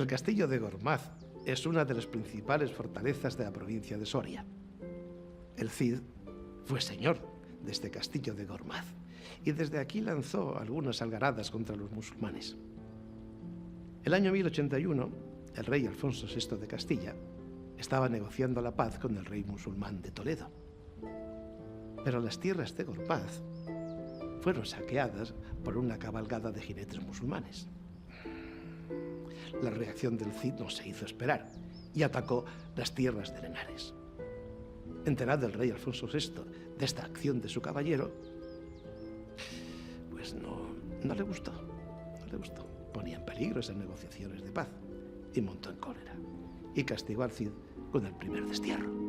El castillo de Gormaz es una de las principales fortalezas de la provincia de Soria. El Cid fue señor de este castillo de Gormaz y desde aquí lanzó algunas algaradas contra los musulmanes. El año 1081, el rey Alfonso VI de Castilla estaba negociando la paz con el rey musulmán de Toledo. Pero las tierras de Gormaz fueron saqueadas por una cabalgada de jinetes musulmanes. La reacción del Cid no se hizo esperar y atacó las tierras de Henares. Enterado el rey Alfonso VI de esta acción de su caballero, pues no le gustó. Ponía en peligro esas negociaciones de paz y montó en cólera y castigó al Cid con el primer destierro.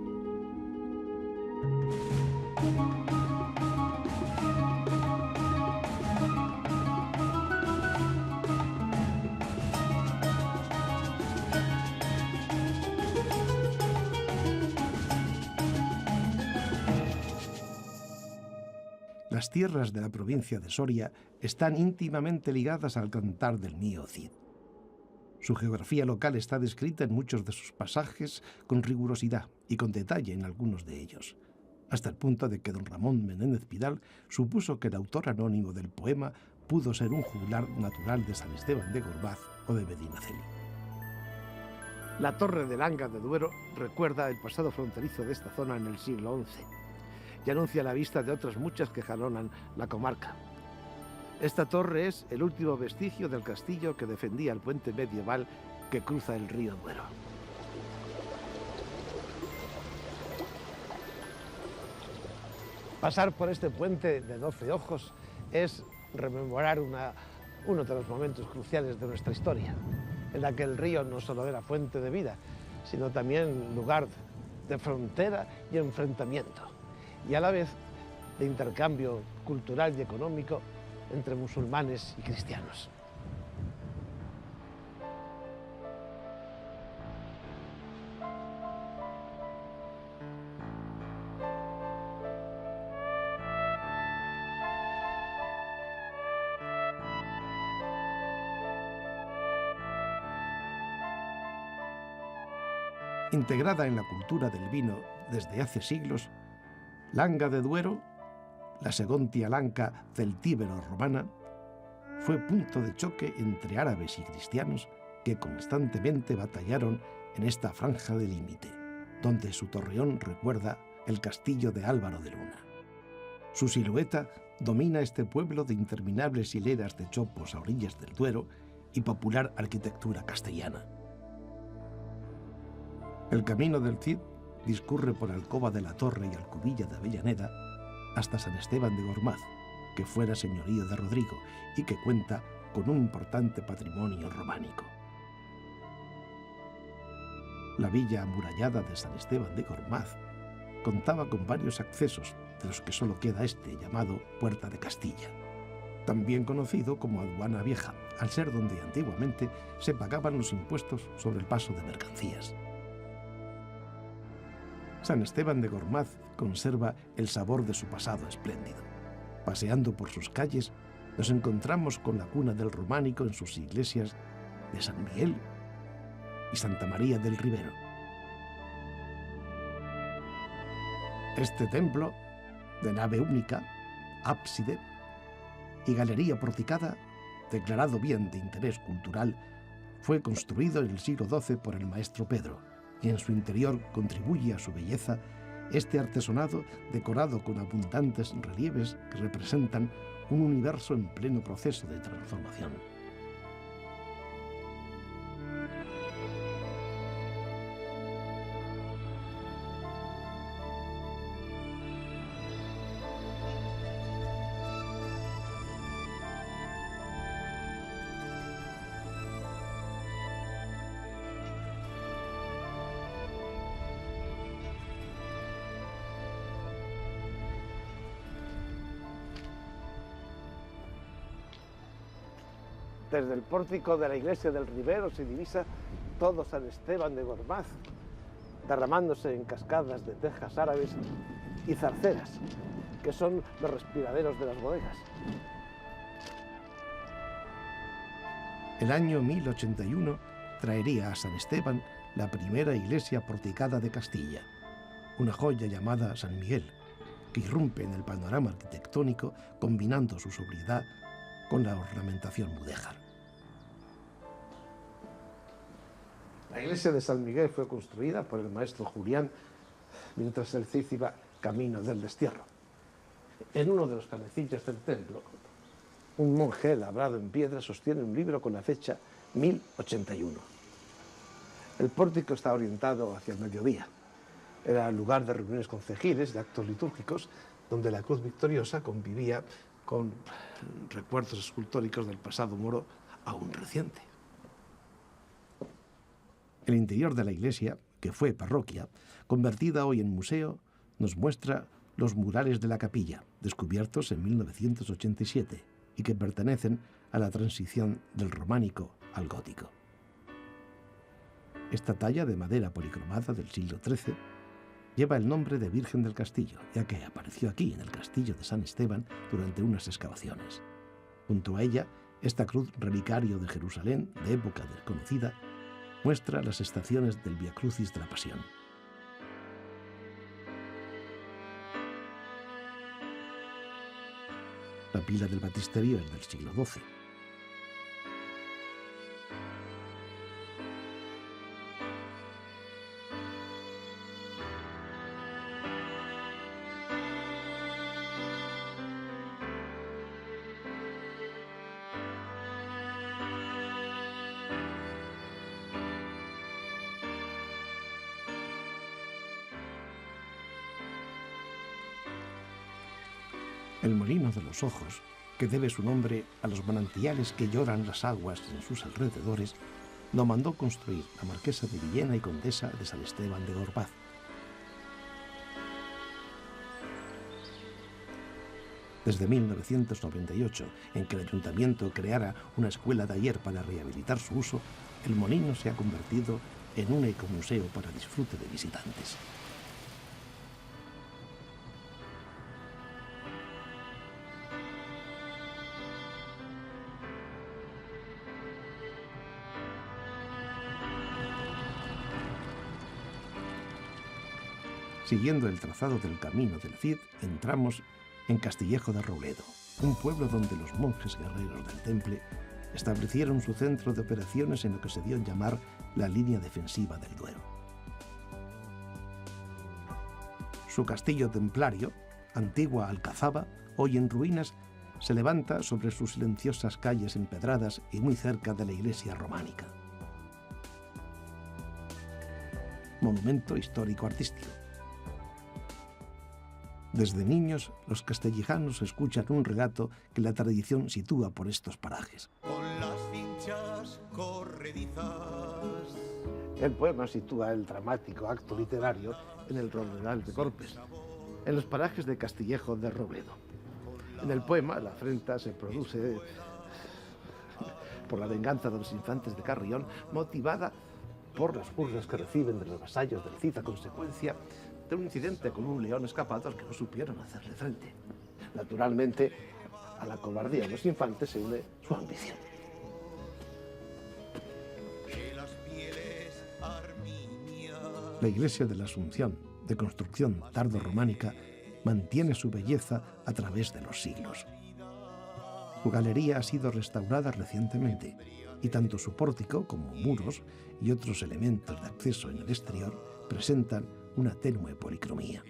Las tierras de la provincia de Soria están íntimamente ligadas al cantar del mío Cid. Su geografía local está descrita en muchos de sus pasajes con rigurosidad y con detalle en algunos de ellos, hasta el punto de que don Ramón Menéndez Pidal supuso que el autor anónimo del poema pudo ser un juglar natural de San Esteban de Gormaz o de Medinaceli. La torre de Langa de Duero recuerda el pasado fronterizo de esta zona en el siglo XI y anuncia la vista de otras muchas que jalonan la comarca. Esta torre es el último vestigio del castillo que defendía el puente medieval que cruza el río Duero. Pasar por este puente de 12 ojos es rememorar uno de los momentos cruciales de nuestra historia, en la que el río no solo era fuente de vida, sino también lugar de frontera y enfrentamiento, y a la vez de intercambio cultural y económico entre musulmanes y cristianos. Integrada en la cultura del vino desde hace siglos, Langa de Duero, la Segontia Lanca celtíbero-romana, fue punto de choque entre árabes y cristianos que constantemente batallaron en esta franja de límite, donde su torreón recuerda el castillo de Álvaro de Luna. Su silueta domina este pueblo de interminables hileras de chopos a orillas del Duero y popular arquitectura castellana. El camino del Cid discurre por Alcoba de la Torre y Alcubilla de Avellaneda hasta San Esteban de Gormaz, que fuera señorío de Rodrigo y que cuenta con un importante patrimonio románico. La villa amurallada de San Esteban de Gormaz contaba con varios accesos, de los que solo queda este, llamado Puerta de Castilla, también conocido como Aduana Vieja, al ser donde antiguamente se pagaban los impuestos sobre el paso de mercancías. San Esteban de Gormaz conserva el sabor de su pasado espléndido. Paseando por sus calles, nos encontramos con la cuna del románico en sus iglesias de San Miguel y Santa María del Ribero. Este templo, de nave única, ábside y galería porticada, declarado bien de interés cultural, fue construido en el siglo XII por el maestro Pedro, y en su interior contribuye a su belleza este artesonado decorado con abundantes relieves que representan un universo en pleno proceso de transformación. Desde el pórtico de la iglesia del Ribero se divisa todo San Esteban de Gormaz, derramándose en cascadas de tejas árabes y zarceras, que son los respiraderos de las bodegas. El año 1081 traería a San Esteban la primera iglesia porticada de Castilla, una joya llamada San Miguel, que irrumpe en el panorama arquitectónico combinando su sobriedad con la ornamentación mudéjar. La iglesia de San Miguel fue construida por el maestro Julián mientras el Cid iba camino del destierro. En uno de los canecillos del templo, un monje labrado en piedra sostiene un libro con la fecha 1081. El pórtico está orientado hacia el mediodía. Era el lugar de reuniones concejiles, de actos litúrgicos, donde la cruz victoriosa convivía con recuerdos escultóricos del pasado moro aún reciente. El interior de la iglesia, que fue parroquia, convertida hoy en museo, nos muestra los murales de la capilla, descubiertos en 1987 y que pertenecen a la transición del románico al gótico. Esta talla de madera policromada del siglo XIII lleva el nombre de Virgen del Castillo, ya que apareció aquí, en el castillo de San Esteban, durante unas excavaciones. Junto a ella, esta cruz relicario de Jerusalén, de época desconocida, muestra las estaciones del Vía Crucis de la Pasión. La pila del baptisterio es del siglo XII. El Molino de los Ojos, que debe su nombre a los manantiales que lloran las aguas en sus alrededores, lo mandó construir la marquesa de Villena y condesa de San Esteban de Gorbaz. Desde 1998, en que el ayuntamiento creara una escuela taller para rehabilitar su uso, el molino se ha convertido en un ecomuseo para disfrute de visitantes. Siguiendo el trazado del camino del Cid, entramos en Castillejo de Robledo, un pueblo donde los monjes guerreros del Temple establecieron su centro de operaciones en lo que se dio a llamar la línea defensiva del Duero. Su castillo templario, antigua alcazaba, hoy en ruinas, se levanta sobre sus silenciosas calles empedradas y muy cerca de la iglesia románica. Monumento histórico-artístico. Desde niños, los castellanos escuchan un relato que la tradición sitúa por estos parajes. Con las cinchas corredizas. El poema sitúa el dramático acto literario en el Romeral de Corpes, en los parajes de Castillejo de Robledo. En el poema, la afrenta se produce por la venganza de los infantes de Carrión, motivada por las burlas que reciben de los vasallos del Cid a consecuencia de un incidente con un león escapado al que no supieron hacerle frente. Naturalmente, a la cobardía de los infantes se une su ambición. La iglesia de la Asunción, de construcción tardo-románica, mantiene su belleza a través de los siglos. Su galería ha sido restaurada recientemente y tanto su pórtico como muros y otros elementos de acceso en el exterior presentan una tenue policromía.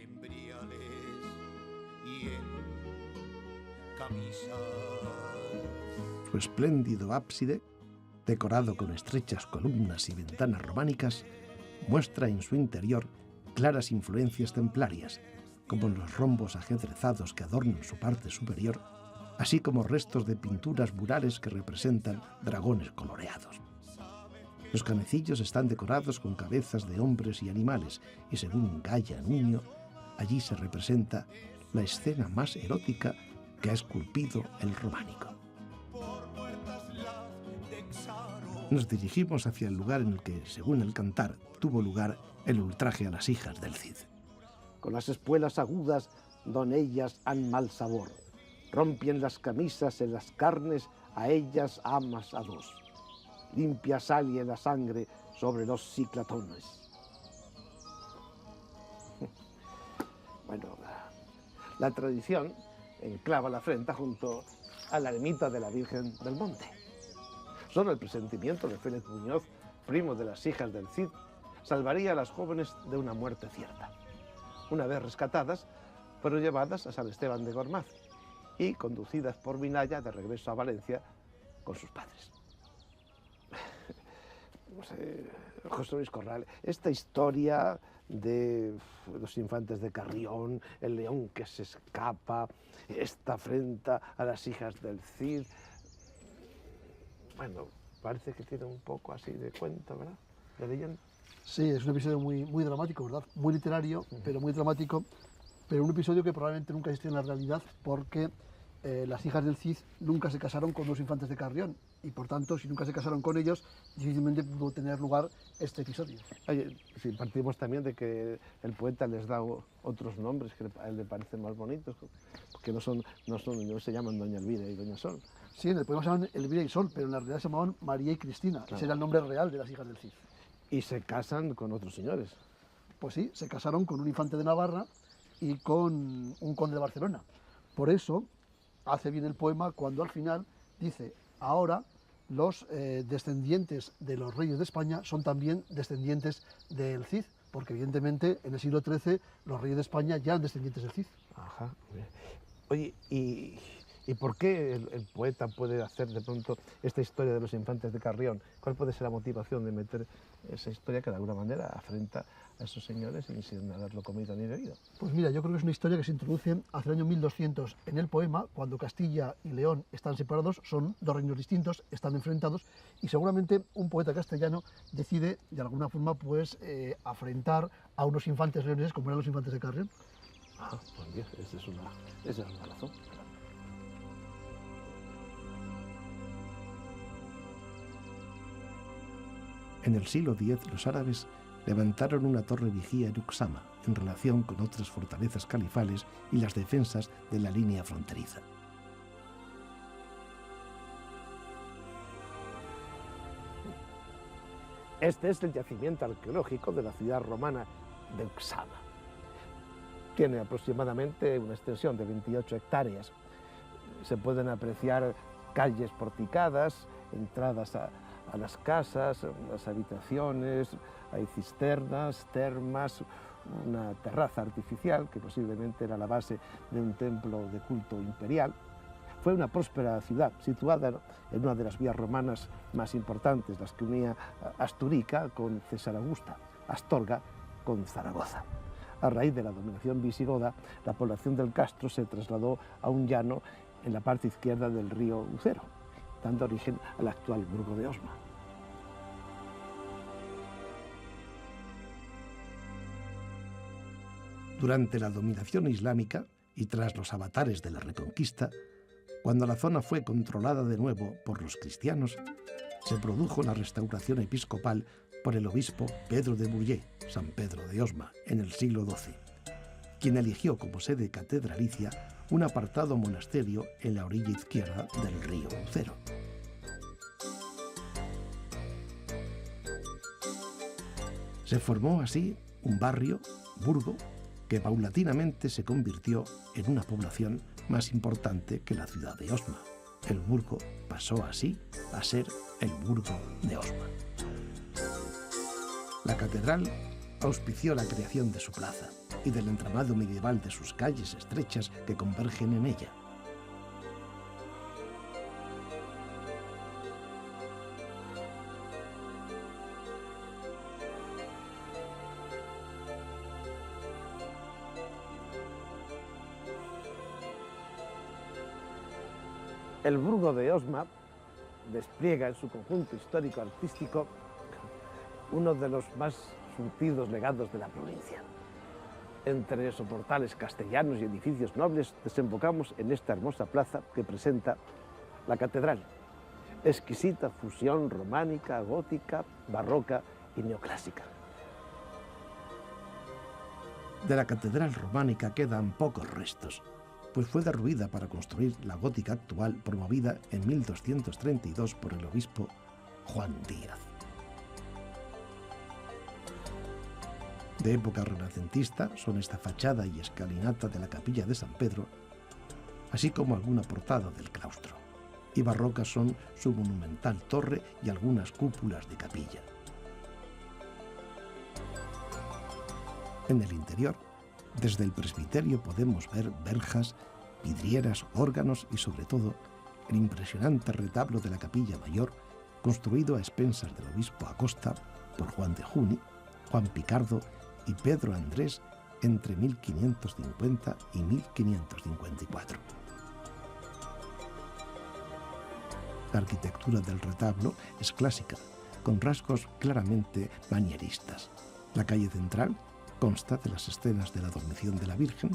Su espléndido ábside, decorado con estrechas columnas y ventanas románicas, muestra en su interior claras influencias templarias, como los rombos ajedrezados que adornan su parte superior, así como restos de pinturas murales que representan dragones coloreados. Los canecillos están decorados con cabezas de hombres y animales y, según Gaya Nuño, allí se representa la escena más erótica que ha esculpido el románico. Nos dirigimos hacia el lugar en el que, según el cantar, tuvo lugar el ultraje a las hijas del Cid. Con las espuelas agudas, don ellas han mal sabor. Rompien las camisas en las carnes, a ellas amas a dos. limpia salie la sangre sobre los ciclatones. Bueno, la tradición enclava la afrenta junto a la ermita de la Virgen del Monte. Solo el presentimiento de Félix Muñoz, primo de las hijas del Cid, salvaría a las jóvenes de una muerte cierta. Una vez rescatadas, fueron llevadas a San Esteban de Gormaz y conducidas por Minaya de regreso a Valencia con sus padres. No sé, José Luis Corral, esta historia de los infantes de Carrión, el león que se escapa, esta afrenta a las hijas del Cid, bueno, parece que tiene un poco así de cuento, ¿verdad? De leyenda. Sí, es un episodio muy dramático, ¿verdad? Muy literario, pero muy dramático, pero un episodio que probablemente nunca existió en la realidad porque las hijas del Cid nunca se casaron con los infantes de Carrión y por tanto, si nunca se casaron con ellos, difícilmente pudo tener lugar este episodio. Oye, si partimos también de que el poeta les da otros nombres que a él le parecen más bonitos, porque no se llaman Doña Elvira y Doña Sol. Sí, en el poema se llaman Elvira y Sol, pero en la realidad se llamaban María y Cristina, claro. Ese era el nombre real de las hijas del Cid. Y se casan con otros señores. Pues sí, se casaron con un infante de Navarra y con un conde de Barcelona. Por eso hace bien el poema cuando al final dice, ahora los descendientes de los reyes de España son también descendientes del Cid, porque evidentemente en el siglo XIII los reyes de España ya eran descendientes del Cid. Ajá. Oye, ¿y por qué el poeta puede hacer de pronto esta historia de los infantes de Carrión? ¿Cuál puede ser la motivación de meter esa historia que de alguna manera afrenta a esos señores sin haberlo comido ni bebido? Pues mira, yo creo que es una historia que se introduce hacia el año 1200 en el poema, cuando Castilla y León están separados, son dos reinos distintos, están enfrentados, y seguramente un poeta castellano decide, de alguna forma, pues afrentar a unos infantes leoneses como eran los infantes de Carrión. Ah, pues bien, esa es una razón. En el siglo X, los árabes levantaron una torre vigía en Uxama, en relación con otras fortalezas califales y las defensas de la línea fronteriza. Este es el yacimiento arqueológico de la ciudad romana de Uxama. Tiene aproximadamente una extensión de 28 hectáreas. Se pueden apreciar calles porticadas, entradas a las casas, las habitaciones, hay cisternas, termas, una terraza artificial que posiblemente era la base de un templo de culto imperial. Fue una próspera ciudad situada en una de las vías romanas más importantes, las que unía Asturica con César Augusta, Astorga con Zaragoza. A raíz de la dominación visigoda, la población del castro se trasladó a un llano en la parte izquierda del río Ucero, dando origen al actual Burgo de Osma. Durante la dominación islámica y tras los avatares de la Reconquista, cuando la zona fue controlada de nuevo por los cristianos, se produjo la restauración episcopal por el obispo Pedro de Bourget, San Pedro de Osma, en el siglo XII, quien eligió como sede catedralicia un apartado monasterio en la orilla izquierda del río Ucero. Se formó así un barrio, Burgo, que paulatinamente se convirtió en una población más importante que la ciudad de Osma. El Burgo pasó así a ser el Burgo de Osma. La catedral auspició la creación de su plaza y del entramado medieval de sus calles estrechas que convergen en ella. El Burgo de Osma despliega en su conjunto histórico-artístico uno de los más surtidos legados de la provincia. Entre soportales castellanos y edificios nobles desembocamos en esta hermosa plaza que presenta la catedral. Exquisita fusión románica, gótica, barroca y neoclásica. De la catedral románica quedan pocos restos, pues fue derruida para construir la gótica actual promovida en 1232 por el obispo Juan Díaz. De época renacentista son esta fachada y escalinata de la capilla de San Pedro, así como alguna portada del claustro, y barrocas son su monumental torre y algunas cúpulas de capilla. En el interior, desde el presbiterio podemos ver verjas, vidrieras, órganos y sobre todo el impresionante retablo de la capilla mayor, construido a expensas del obispo Acosta por Juan de Juni, Juan Picardo y Pedro Andrés entre 1550 y 1554. La arquitectura del retablo es clásica, con rasgos claramente manieristas. La calle central consta de las escenas de la dormición de la Virgen,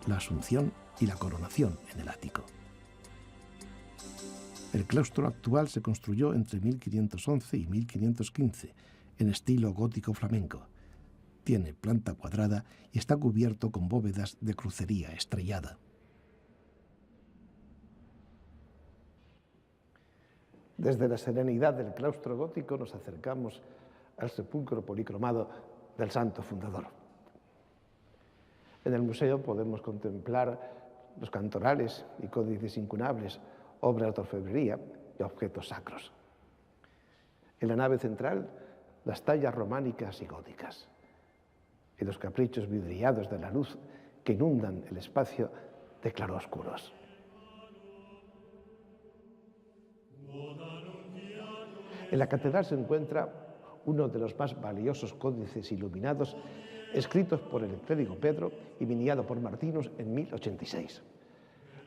la Asunción y la coronación en el ático. El claustro actual se construyó entre 1511 y 1515 en estilo gótico flamenco. Tiene planta cuadrada y está cubierto con bóvedas de crucería estrellada. Desde la serenidad del claustro gótico nos acercamos al sepulcro policromado del santo fundador. En el museo podemos contemplar los cantorales y códices incunables, obras de orfebrería y objetos sacros. En la nave central, las tallas románicas y góticas y los caprichos vidriados de la luz que inundan el espacio de claroscuros. En la catedral se encuentra uno de los más valiosos códices iluminados escritos por el clérigo Pedro y miniado por Martinus en 1086.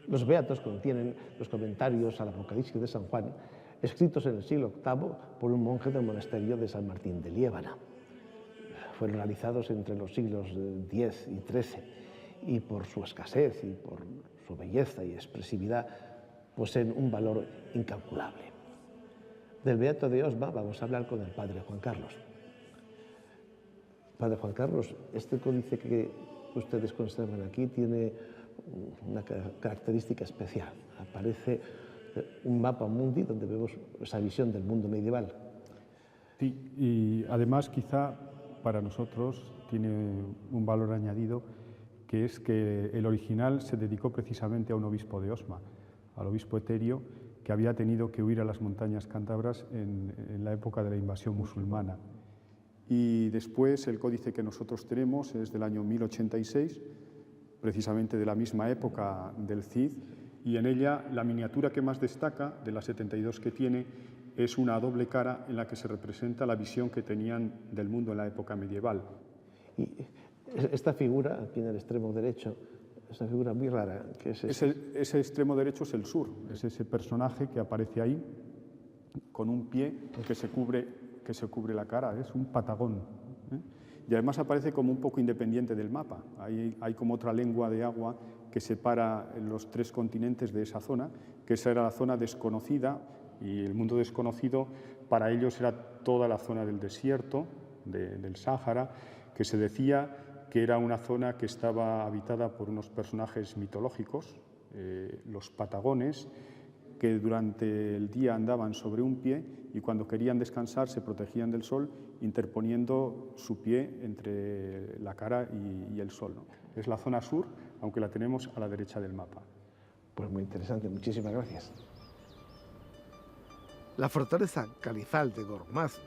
Los beatos contienen los comentarios al Apocalipsis de San Juan, escritos en el siglo VIII por un monje del monasterio de San Martín de Liébana. Fueron realizados entre los siglos X y XIII y por su escasez y por su belleza y expresividad poseen un valor incalculable. Del Beato de Osma vamos a hablar con el Padre Juan Carlos. Padre Juan Carlos, este códice que ustedes conservan aquí tiene una característica especial. Aparece un mapa mundi donde vemos esa visión del mundo medieval. Sí, y además quizá para nosotros tiene un valor añadido, que es que el original se dedicó precisamente a un obispo de Osma, al obispo Eterio, que había tenido que huir a las montañas cántabras en la época de la invasión musulmana. Y después el códice que nosotros tenemos es del año 1086, precisamente de la misma época del Cid, y en ella la miniatura que más destaca, de las 72 que tiene, es una doble cara en la que se representa la visión que tenían del mundo en la época medieval. Y esta figura, aquí en el extremo derecho, es una figura muy rara. ¿Qué es eso? Ese extremo derecho es el sur, es ese personaje que aparece ahí con un pie que se cubre la cara, es un patagón. Y además aparece como un poco independiente del mapa. Hay como otra lengua de agua que separa los tres continentes de esa zona, que esa era la zona desconocida, y el mundo desconocido para ellos era toda la zona del desierto, del Sáhara, que se decía que era una zona que estaba habitada por unos personajes mitológicos, los patagones, que durante el día andaban sobre un pie y cuando querían descansar se protegían del sol interponiendo su pie entre la cara y el sol, ¿no? Es la zona sur, aunque la tenemos a la derecha del mapa. Pues muy interesante, muchísimas gracias. La fortaleza califal de Gormaz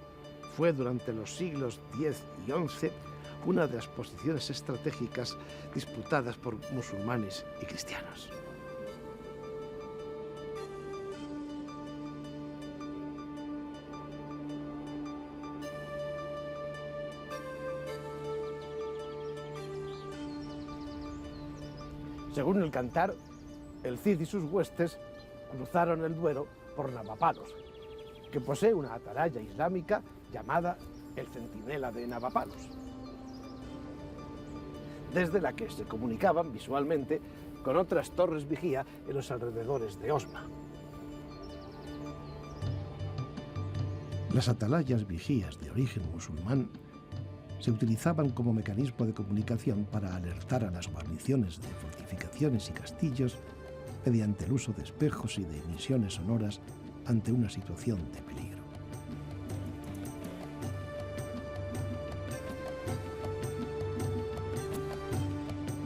fue durante los siglos X y XI una de las posiciones estratégicas disputadas por musulmanes y cristianos. Según el Cantar, el Cid y sus huestes cruzaron el Duero por Navapalos, que posee una atalaya islámica llamada el Centinela de Navapalos, desde la que se comunicaban visualmente con otras torres vigía en los alrededores de Osma. Las atalayas vigías de origen musulmán se utilizaban como mecanismo de comunicación para alertar a las guarniciones de fortificaciones y castillos mediante el uso de espejos y de emisiones sonoras ante una situación de peligro.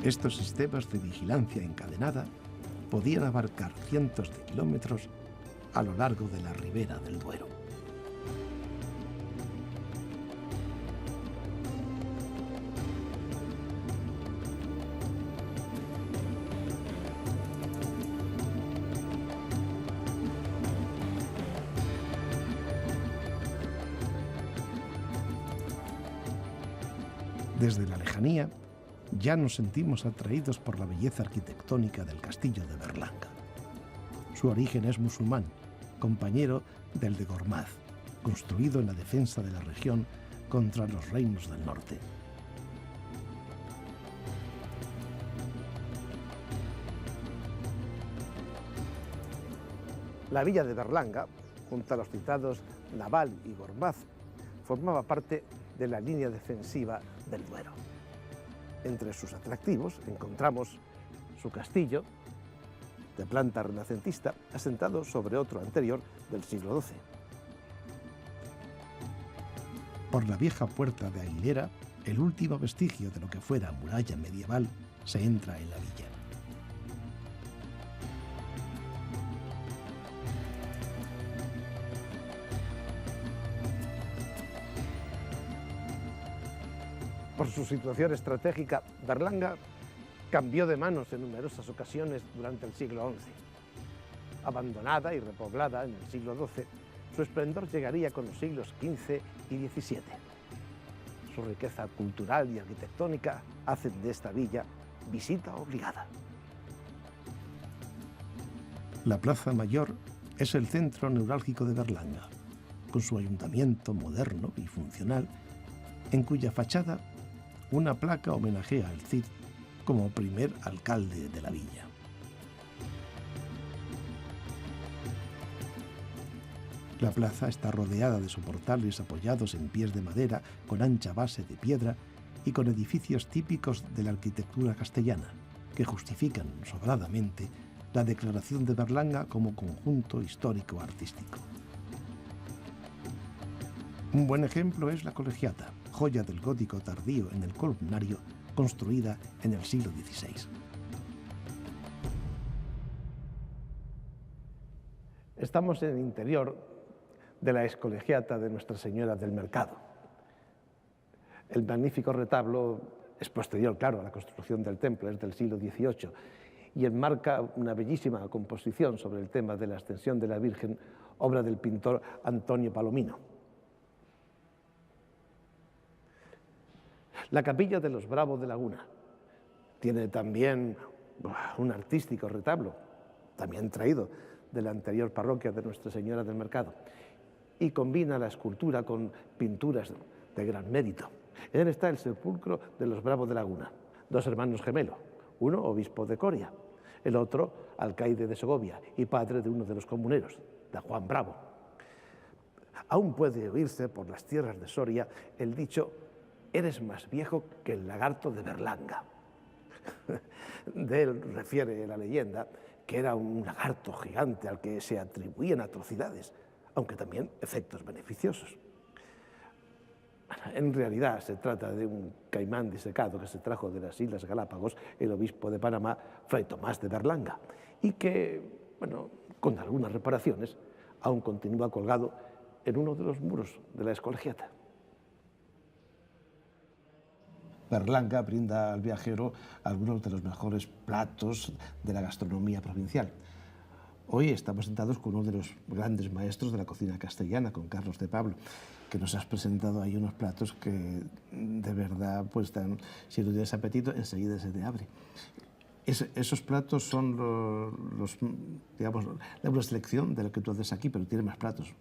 Estos sistemas de vigilancia encadenada podían abarcar cientos de kilómetros a lo largo de la ribera del Duero. Desde la lejanía, ya nos sentimos atraídos por la belleza arquitectónica del castillo de Berlanga. Su origen es musulmán, compañero del de Gormaz, construido en la defensa de la región contra los reinos del norte. La villa de Berlanga, junto a los citados Naval y Gormaz, formaba parte de la línea defensiva del Duero. Entre sus atractivos encontramos su castillo, de planta renacentista, asentado sobre otro anterior del siglo XII. Por la vieja puerta de Aguilera, el último vestigio de lo que fuera muralla medieval, se entra en la villa. Por su situación estratégica, Berlanga cambió de manos en numerosas ocasiones durante el siglo XI. Abandonada y repoblada en el siglo XII, su esplendor llegaría con los siglos XV y XVII. Su riqueza cultural y arquitectónica hacen de esta villa visita obligada. La Plaza Mayor es el centro neurálgico de Berlanga, con su ayuntamiento moderno y funcional, en cuya fachada una placa homenajea al Cid como primer alcalde de la villa. La plaza está rodeada de soportales apoyados en pies de madera con ancha base de piedra y con edificios típicos de la arquitectura castellana, que justifican sobradamente la declaración de Berlanga como conjunto histórico-artístico. Un buen ejemplo es la Colegiata, joya del gótico tardío en el columnario, construida en el siglo XVI. Estamos en el interior de la excolegiata de Nuestra Señora del Mercado. El magnífico retablo es posterior, claro, a la construcción del templo, es del siglo XVIII, y enmarca una bellísima composición sobre el tema de la ascensión de la Virgen, obra del pintor Antonio Palomino. La capilla de los Bravos de Laguna tiene también un artístico retablo, también traído de la anterior parroquia de Nuestra Señora del Mercado, y combina la escultura con pinturas de gran mérito. En él está el sepulcro de los Bravos de Laguna, dos hermanos gemelos, uno obispo de Coria, el otro alcaide de Segovia y padre de uno de los comuneros, de Juan Bravo. Aún puede oírse por las tierras de Soria el dicho: eres más viejo que el lagarto de Berlanga. De él refiere la leyenda que era un lagarto gigante al que se atribuían atrocidades, aunque también efectos beneficiosos. En realidad se trata de un caimán disecado que se trajo de las Islas Galápagos el obispo de Panamá, Fray Tomás de Berlanga, y que, bueno, con algunas reparaciones, aún continúa colgado en uno de los muros de la excolegiata. Berlanga brinda al viajero algunos de los mejores platos de la gastronomía provincial. Hoy estamos sentados con uno de los grandes maestros de la cocina castellana, con Carlos de Pablo, que nos has presentado ahí unos platos que de verdad, pues, si no tienes apetito, enseguida se te abre. Esos platos son digamos, la selección de lo que tú haces aquí, pero tiene más platos.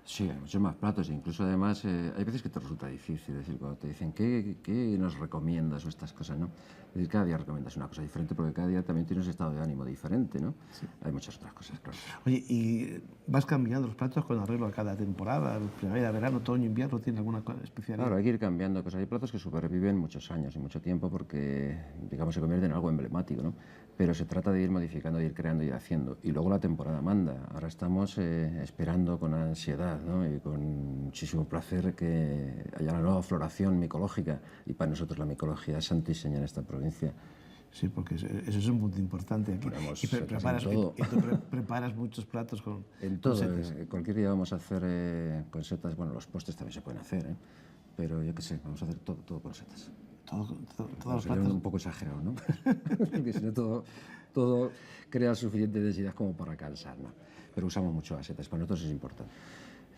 Sí, hay muchos más platos, incluso además hay veces que te resulta difícil decir, cuando te dicen ¿qué nos recomiendas o estas cosas, ¿no? Es decir, cada día recomiendas una cosa diferente porque cada día también tienes un estado de ánimo diferente, ¿no? Sí. Hay muchas otras cosas, claro. Oye, ¿y vas cambiando los platos con arreglo a cada temporada? Primavera, verano, otoño, invierno, ¿tiene alguna especialidad? Claro, hay que ir cambiando cosas. Hay platos que superviven muchos años y mucho tiempo porque, digamos, se convierten en algo emblemático, ¿no? Pero se trata de ir modificando, de ir creando y haciendo. Y luego la temporada manda. Ahora estamos esperando con ansiedad, ¿no? Y con muchísimo placer que haya una nueva floración micológica. Y para nosotros la micología es santísima en esta provincia. Sí, porque eso es un punto importante aquí. Ponemos Y casi preparas, en todo. y tú preparas muchos platos con En todo, setas. cualquier día vamos a hacer con setas. Bueno, los postres también se pueden hacer, pero yo qué sé, vamos a hacer todo con setas. Todos los Sería platos. un poco exagerado, ¿no? Porque si no todo crea suficiente densidad como para cansar, ¿no? Pero usamos mucho las setas, para nosotros es importante.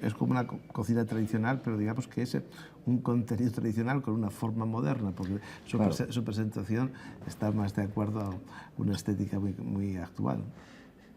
Es como una cocina tradicional, pero digamos que es un contenido tradicional con una forma moderna, porque su presentación está más de acuerdo a una estética muy actual.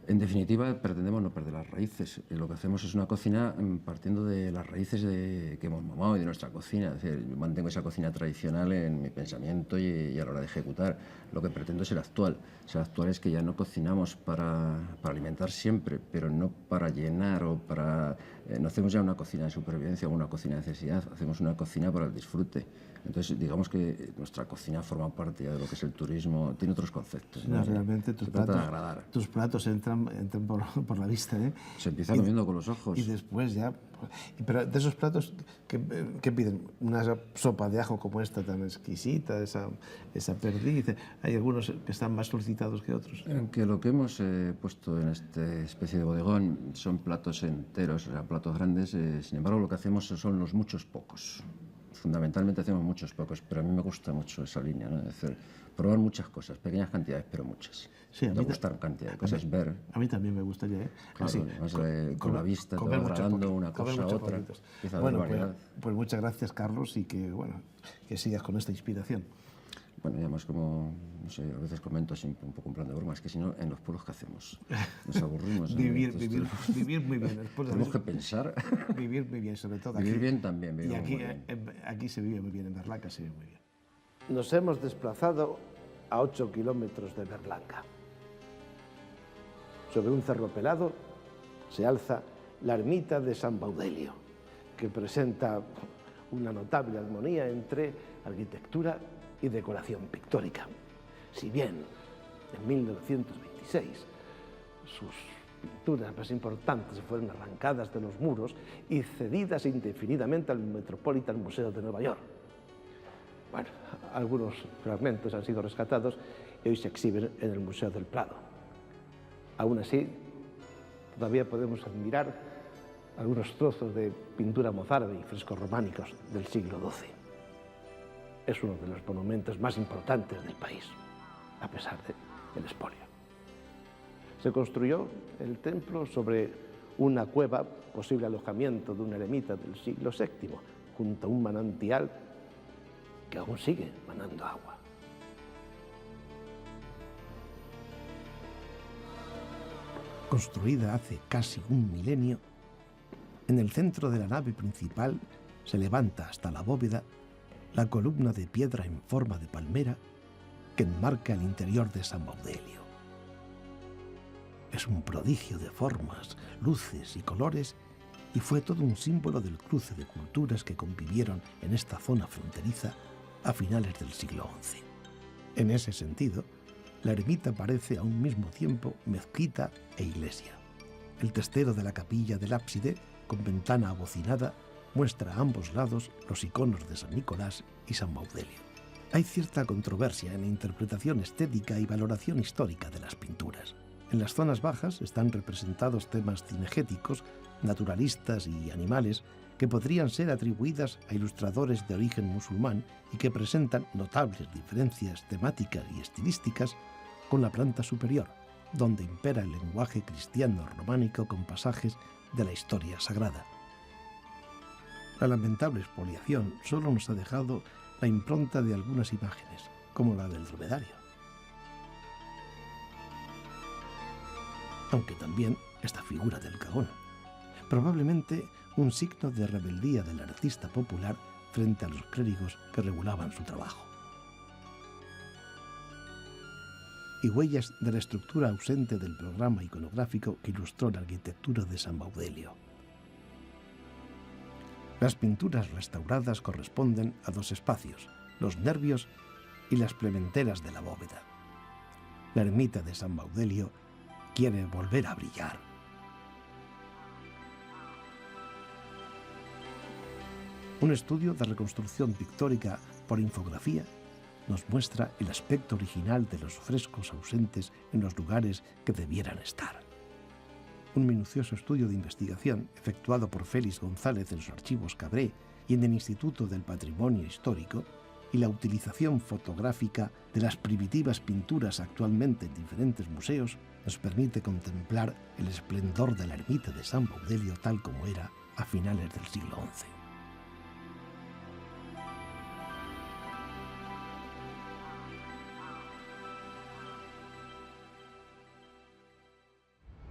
En definitiva, pretendemos no perder las raíces. Lo que hacemos es una cocina partiendo de las raíces que hemos mamado y de nuestra cocina. Es decir, yo mantengo esa cocina tradicional en mi pensamiento y a la hora de ejecutar. Lo que pretendo es ser actual. Ser actual es que ya no cocinamos para alimentar siempre, pero no para llenar o para... no hacemos ya una cocina de supervivencia o una cocina de necesidad, hacemos una cocina para el disfrute. Entonces, digamos que nuestra cocina forma parte ya de lo que es el turismo, tiene otros conceptos. No, realmente Se trata de agradar. tus platos entran por la vista, ¿eh? Se empieza comiendo con los ojos. Y después ya... Pero de esos platos, ¿qué piden? Una sopa de ajo como esta tan exquisita, esa perdiz. Hay algunos que están más solicitados que otros. Que lo que hemos puesto en esta especie de bodegón son platos enteros, o sea, platos grandes. Sin embargo, lo que hacemos son los muchos pocos. Fundamentalmente hacemos muchos pocos, pero a mí me gusta mucho esa línea, ¿no? Es decir, probar muchas cosas, pequeñas cantidades, pero muchas. Sí, me gusta cantidad de cosas, ver. A mí también me gustaría, ¿eh? Claro, Así, además, con la vista, te va agradando una cosa a otra. Empieza a haber variedad. Pues muchas gracias, Carlos, y que sigas con esta inspiración. Bueno, y además como, no sé, a veces comento siempre un poco en plan de broma, es que si no, en los pueblos, ¿qué hacemos? Nos aburrimos. Vivir muy bien. Tenemos que pensar. Vivir muy bien, sobre todo. Vivir aquí. bien también. Y aquí, muy bien. aquí se vive muy bien, en Berlanga se vive muy bien. Nos hemos desplazado a 8 kilómetros de Berlanga. Sobre un cerro pelado se alza la ermita de San Baudelio, que presenta una notable armonía entre arquitectura y decoración pictórica. Si bien en 1926 sus pinturas más importantes fueron arrancadas de los muros y cedidas indefinidamente al Metropolitan Museum de Nueva York. Bueno, algunos fragmentos han sido rescatados y hoy se exhiben en el Museo del Prado. Aún así, todavía podemos admirar algunos trozos de pintura mozárabe y frescos románicos del siglo XII. Es uno de los monumentos más importantes del país, a pesar del expolio. Se construyó el templo sobre una cueva, posible alojamiento de un eremita del siglo VII, junto a un manantial que aún sigue manando agua. Construida hace casi un milenio, en el centro de la nave principal se levanta hasta la bóveda la columna de piedra en forma de palmera que enmarca el interior de San Baudelio. Es un prodigio de formas, luces y colores y fue todo un símbolo del cruce de culturas que convivieron en esta zona fronteriza a finales del siglo XI. En ese sentido, la ermita parece a un mismo tiempo mezquita e iglesia. El testero de la capilla del ábside, con ventana abocinada, muestra a ambos lados los iconos de San Nicolás y San Baudelio. Hay cierta controversia en la interpretación estética y valoración histórica de las pinturas. En las zonas bajas están representados temas cinegéticos, naturalistas y animales que podrían ser atribuidas a ilustradores de origen musulmán y que presentan notables diferencias temáticas y estilísticas con la planta superior, donde impera el lenguaje cristiano románico con pasajes de la historia sagrada. La lamentable expoliación solo nos ha dejado la impronta de algunas imágenes, como la del dromedario. Aunque también esta figura del cagón, probablemente un signo de rebeldía del artista popular frente a los clérigos que regulaban su trabajo. Y huellas de la estructura ausente del programa iconográfico que ilustró la arquitectura de San Baudelio. Las pinturas restauradas corresponden a dos espacios, los nervios y las plementeras de la bóveda. La ermita de San Baudelio quiere volver a brillar. Un estudio de reconstrucción pictórica por infografía nos muestra el aspecto original de los frescos ausentes en los lugares que debieran estar. Un minucioso estudio de investigación efectuado por Félix González en los archivos Cabré y en el Instituto del Patrimonio Histórico, y la utilización fotográfica de las primitivas pinturas actualmente en diferentes museos nos permite contemplar el esplendor de la ermita de San Baudelio tal como era a finales del siglo XI.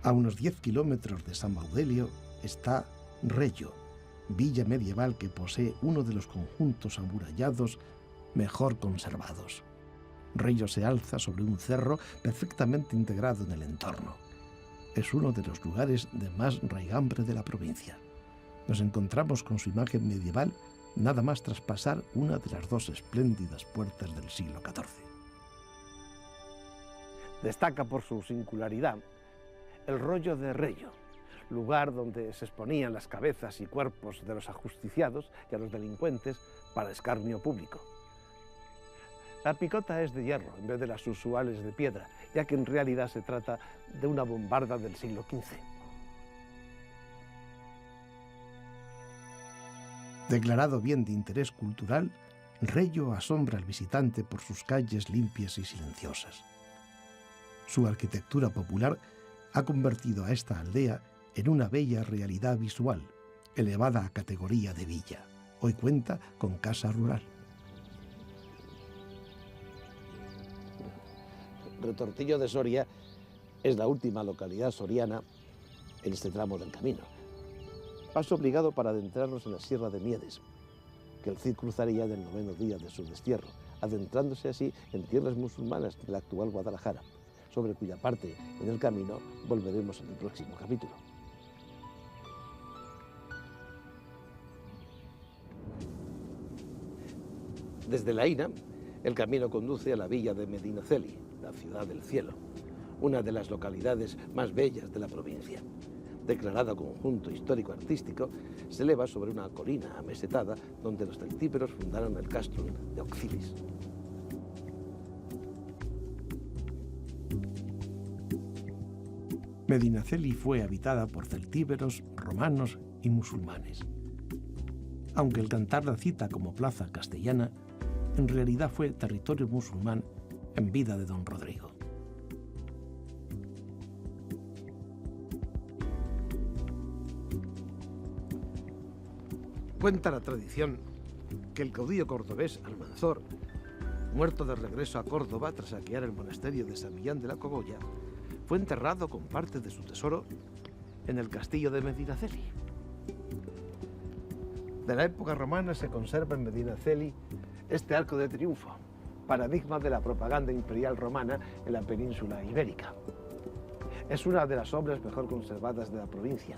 A unos 10 kilómetros de San Baudelio está Reyo, villa medieval que posee uno de los conjuntos amurallados mejor conservados. Reyo se alza sobre un cerro perfectamente integrado en el entorno. Es uno de los lugares de más raigambre de la provincia. Nos encontramos con su imagen medieval nada más tras pasar una de las dos espléndidas puertas del siglo XIV. Destaca por su singularidad el rollo de Reyo, lugar donde se exponían las cabezas y cuerpos de los ajusticiados y a los delincuentes para escarnio público. La picota es de hierro en vez de las usuales de piedra, ya que en realidad se trata de una bombarda del siglo XV. Declarado bien de interés cultural, Reyo asombra al visitante por sus calles limpias y silenciosas. Su arquitectura popular ha convertido a esta aldea en una bella realidad visual, elevada a categoría de villa. Hoy cuenta con casa rural. Retortillo de Soria es la última localidad soriana en este tramo del camino. Paso obligado para adentrarnos en la Sierra de Miedes, que el Cid cruzaría en el 9º día de su destierro, adentrándose así en tierras musulmanas de la actual Guadalajara, sobre cuya parte en el camino volveremos en el próximo capítulo. Desde La Ina, el camino conduce a la villa de Medinaceli, la ciudad del cielo, una de las localidades más bellas de la provincia. Declarada conjunto histórico-artístico, se eleva sobre una colina amesetada donde los celtíberos fundaron el castrum de Auxilis. Medinaceli fue habitada por celtíberos, romanos y musulmanes. Aunque el cantar la cita como plaza castellana, en realidad fue territorio musulmán en vida de don Rodrigo. Cuenta la tradición que el caudillo cordobés Almanzor, muerto de regreso a Córdoba tras saquear el monasterio de San Millán de la Cogolla, fue enterrado con parte de su tesoro en el castillo de Medinaceli. De la época romana se conserva en Medinaceli este arco de triunfo, paradigma de la propaganda imperial romana en la península ibérica. Es una de las obras mejor conservadas de la provincia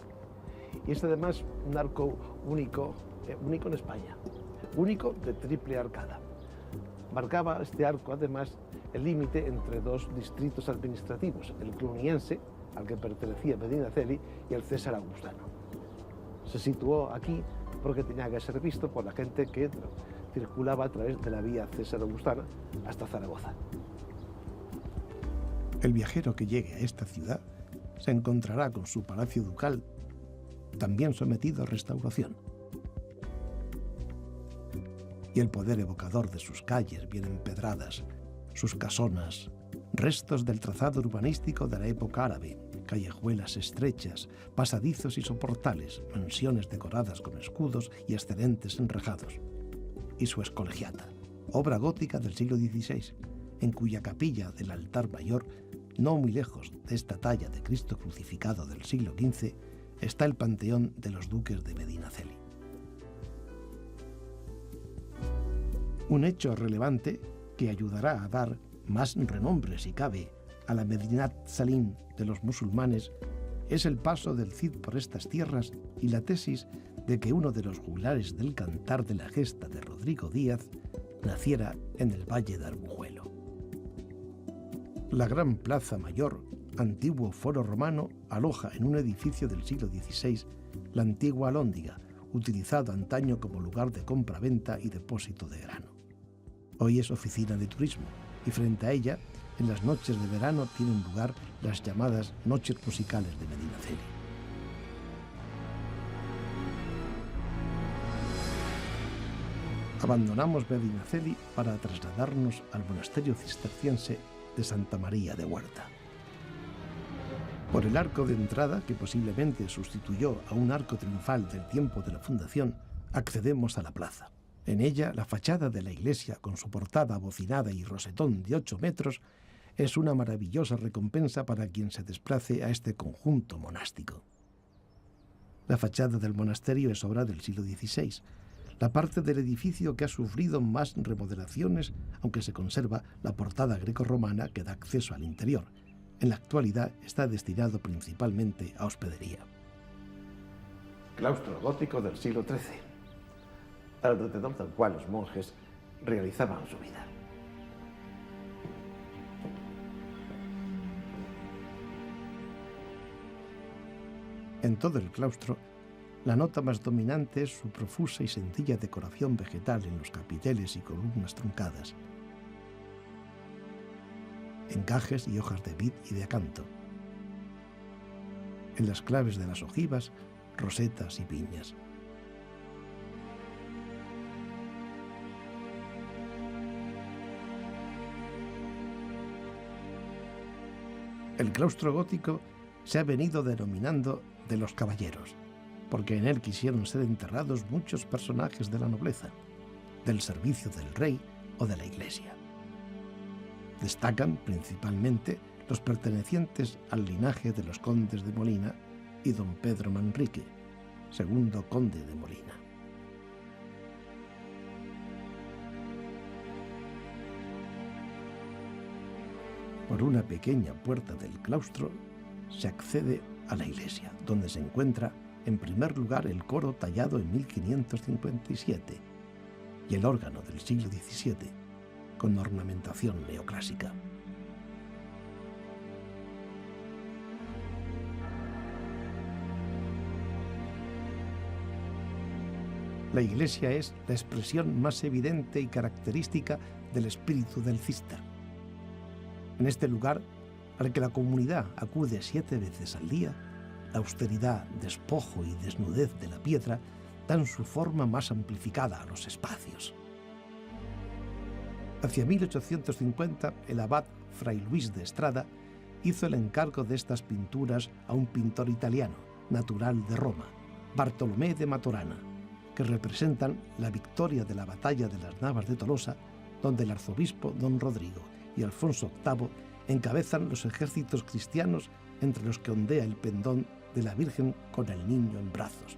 y es además un arco único en España, único de triple arcada. Marcaba este arco además el límite entre dos distritos administrativos, el cluniense, al que pertenecía Medinaceli, y el César Augustano. Se situó aquí porque tenía que ser visto por la gente que circulaba a través de la vía César Augustana hasta Zaragoza. El viajero que llegue a esta ciudad se encontrará con su palacio ducal, también sometido a restauración. Y el poder evocador de sus calles bien empedradas, sus casonas, restos del trazado urbanístico de la época árabe, callejuelas estrechas, pasadizos y soportales, mansiones decoradas con escudos y excedentes enrejados. Y su escolegiata, obra gótica del siglo XVI, en cuya capilla del altar mayor, no muy lejos de esta talla de Cristo crucificado del siglo XV, está el panteón de los duques de Medinaceli. Un hecho relevante que ayudará a dar más renombre, si cabe, a la Medinat Salim de los musulmanes es el paso del Cid por estas tierras y la tesis de que uno de los juglares del cantar de la gesta de Rodrigo Díaz naciera en el Valle de Arbujuelo. La Gran Plaza Mayor, antiguo foro romano, aloja en un edificio del siglo XVI la antigua alhóndiga, utilizado antaño como lugar de compra-venta y depósito de grano. Hoy es oficina de turismo y frente a ella, en las noches de verano tienen lugar las llamadas Noches Musicales de Medinaceli. Abandonamos Medinaceli para trasladarnos al monasterio cisterciense de Santa María de Huerta. Por el arco de entrada, que posiblemente sustituyó a un arco triunfal del tiempo de la fundación, accedemos a la plaza. En ella, la fachada de la iglesia, con su portada abocinada y rosetón de 8 metros, es una maravillosa recompensa para quien se desplace a este conjunto monástico. La fachada del monasterio es obra del siglo XVI, la parte del edificio que ha sufrido más remodelaciones, aunque se conserva la portada grecorromana que da acceso al interior. En la actualidad está destinado principalmente a hospedería. Claustro gótico del siglo XIII, alrededor del cual los monjes realizaban su vida. En todo el claustro, la nota más dominante es su profusa y sencilla decoración vegetal en los capiteles y columnas truncadas, encajes y hojas de vid y de acanto. En las claves de las ojivas, rosetas y piñas. El claustro gótico se ha venido denominando de los caballeros, porque en él quisieron ser enterrados muchos personajes de la nobleza, del servicio del rey o de la iglesia. Destacan principalmente los pertenecientes al linaje de los condes de Molina y don Pedro Manrique, segundo conde de Molina. Por una pequeña puerta del claustro se accede a la iglesia, donde se encuentra en primer lugar el coro tallado en 1557 y el órgano del siglo XVII, con ornamentación neoclásica. La iglesia es la expresión más evidente y característica del espíritu del Cister. En este lugar, al que la comunidad acude 7 veces al día, la austeridad, despojo y desnudez de la piedra dan su forma más amplificada a los espacios. Hacia 1850, el abad Fray Luis de Estrada hizo el encargo de estas pinturas a un pintor italiano, natural de Roma, Bartolomé de Maturana, que representan la victoria de la batalla de las Navas de Tolosa, donde el arzobispo don Rodrigo y Alfonso VIII encabezan los ejércitos cristianos, entre los que ondea el pendón de la Virgen con el niño en brazos.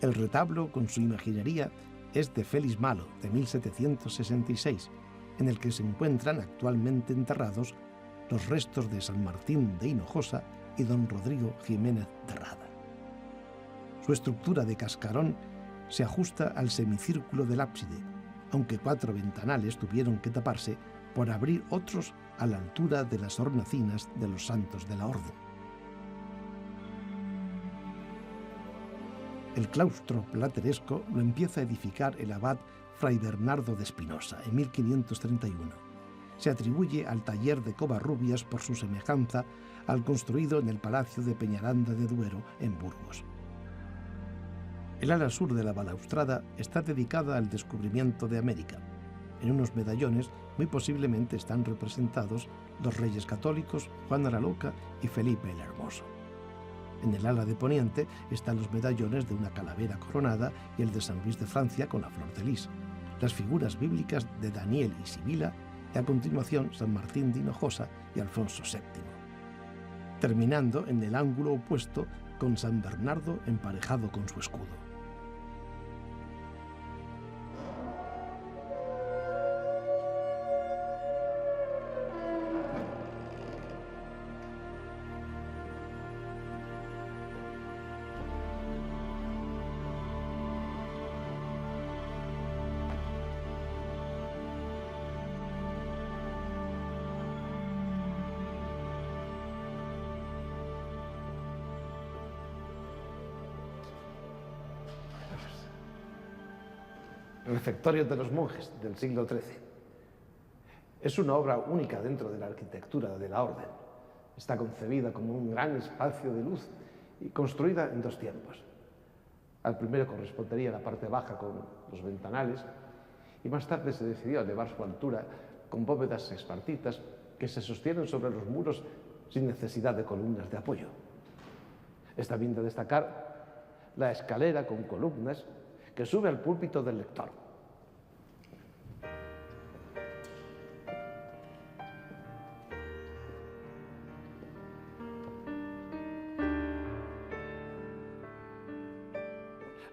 El retablo, con su imaginería, es de Félix Malo, de 1766, en el que se encuentran actualmente enterrados los restos de San Martín de Hinojosa y don Rodrigo Jiménez de Rada. Su estructura de cascarón se ajusta al semicírculo del ábside, aunque 4 ventanales tuvieron que taparse por abrir otros a la altura de las hornacinas de los santos de la orden. El claustro plateresco lo empieza a edificar el abad Fray Bernardo de Espinosa en 1531. Se atribuye al taller de Covarrubias por su semejanza al construido en el Palacio de Peñaranda de Duero en Burgos. El ala sur de la balaustrada está dedicada al descubrimiento de América. En unos medallones muy posiblemente están representados los reyes católicos Juana la Loca y Felipe el Hermoso. En el ala de poniente están los medallones de una calavera coronada y el de San Luis de Francia con la flor de lis, las figuras bíblicas de Daniel y Sibila y a continuación San Martín de Hinojosa y Alfonso VII, terminando en el ángulo opuesto con San Bernardo emparejado con su escudo. Refectorio de los monjes del siglo XIII. Es una obra única dentro de la arquitectura de la orden. Está concebida como un gran espacio de luz y construida en dos tiempos. Al primero correspondería la parte baja con los ventanales y más tarde se decidió elevar su altura con bóvedas sexpartitas que se sostienen sobre los muros sin necesidad de columnas de apoyo. Está bien de destacar la escalera con columnas que sube al púlpito del lector.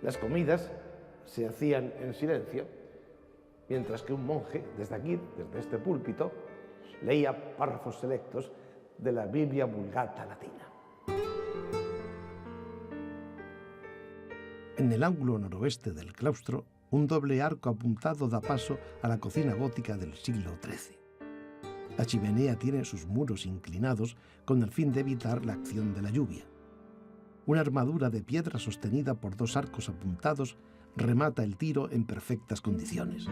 Las comidas se hacían en silencio, mientras que un monje, desde aquí, desde este púlpito, leía párrafos selectos de la Biblia Vulgata latina. En el ángulo noroeste del claustro, un doble arco apuntado da paso a la cocina gótica del siglo XIII. La chimenea tiene sus muros inclinados con el fin de evitar la acción de la lluvia. Una armadura de piedra sostenida por dos arcos apuntados remata el tiro en perfectas condiciones.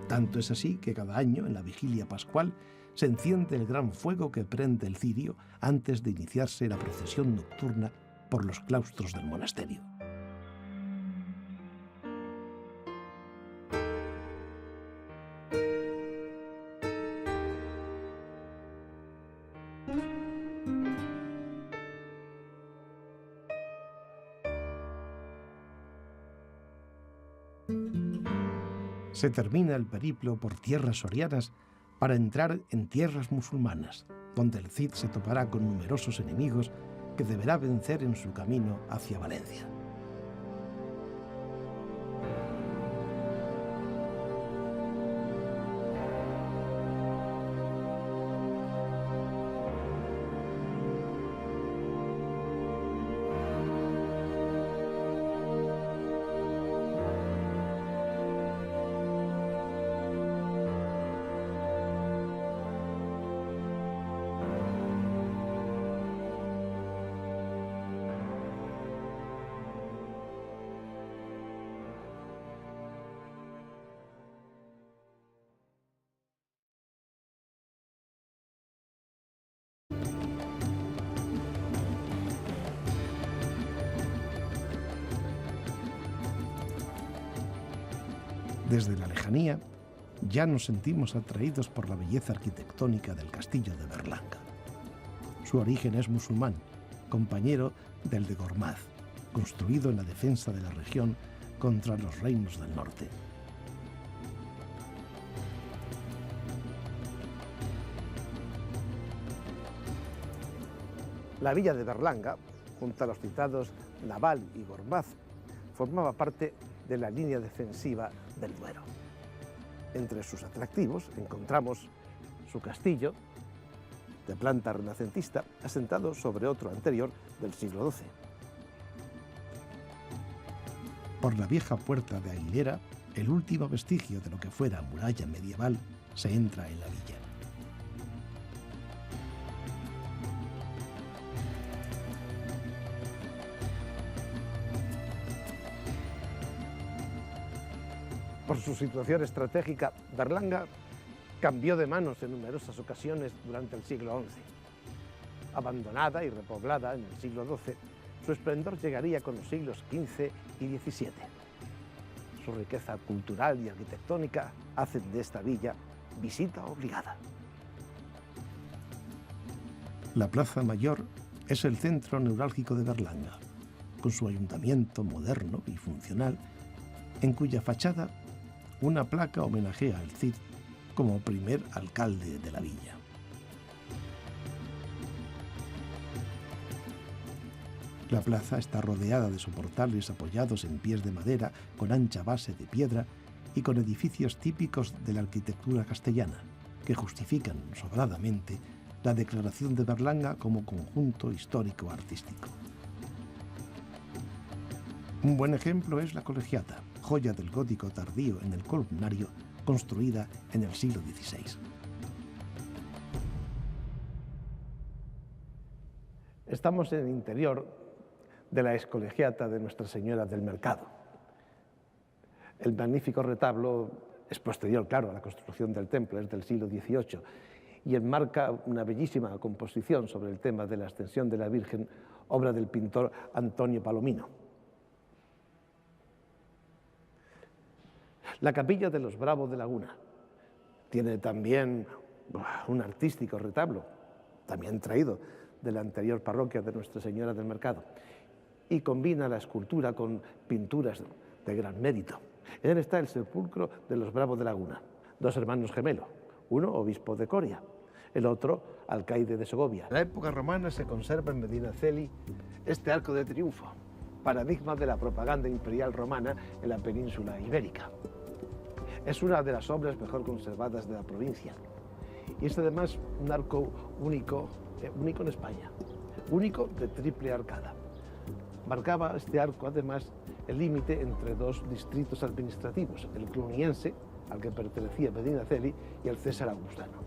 Tanto es así que cada año, en la vigilia pascual, se enciende el gran fuego que prende el cirio antes de iniciarse la procesión nocturna por los claustros del monasterio. Se termina el periplo por tierras sorianas para entrar en tierras musulmanas, donde el Cid se topará con numerosos enemigos que deberá vencer en su camino hacia Valencia. Desde la lejanía, ya nos sentimos atraídos por la belleza arquitectónica del castillo de Berlanga. Su origen es musulmán, compañero del de Gormaz, construido en la defensa de la región contra los reinos del norte. La villa de Berlanga, junto a los citados Naval y Gormaz, formaba parte de la línea defensiva del Duero. Entre sus atractivos encontramos su castillo, de planta renacentista, asentado sobre otro anterior del siglo XII. Por la vieja puerta de Aguilera, el último vestigio de lo que fuera muralla medieval, se entra en la villa. Por su situación estratégica, Berlanga cambió de manos en numerosas ocasiones durante el siglo XI. Abandonada y repoblada en el siglo XII, su esplendor llegaría con los siglos XV y XVII. Su riqueza cultural y arquitectónica hacen de esta villa visita obligada. La Plaza Mayor es el centro neurálgico de Berlanga, con su ayuntamiento moderno y funcional, en cuya fachada una placa homenajea al Cid como primer alcalde de la villa. La plaza está rodeada de soportales apoyados en pies de madera con ancha base de piedra y con edificios típicos de la arquitectura castellana, que justifican sobradamente la declaración de Berlanga como conjunto histórico-artístico. Un buen ejemplo es la Colegiata, joya del gótico tardío en el columnario, construida en el siglo XVI. Estamos en el interior de la excolegiata de Nuestra Señora del Mercado. El magnífico retablo Es posterior, claro, a la construcción del templo, es del siglo XVIII, y enmarca una bellísima composición sobre el tema de la ascensión de la Virgen, obra del pintor Antonio Palomino. La capilla de los Bravos de Laguna tiene también un artístico retablo, también traído de la anterior parroquia de Nuestra Señora del Mercado, y combina la escultura con pinturas de gran mérito. En él está el sepulcro de los Bravos de Laguna, dos hermanos gemelos, uno obispo de Coria, el otro alcaide de Segovia. En la época romana se conserva en Medinaceli este arco de triunfo, paradigma de la propaganda imperial romana en la península ibérica. Es una de las obras mejor conservadas de la provincia y es además un arco único en España, único de triple arcada. Marcaba este arco además el límite entre dos distritos administrativos, el cluniense, al que pertenecía Medinaceli, y el César Augustano.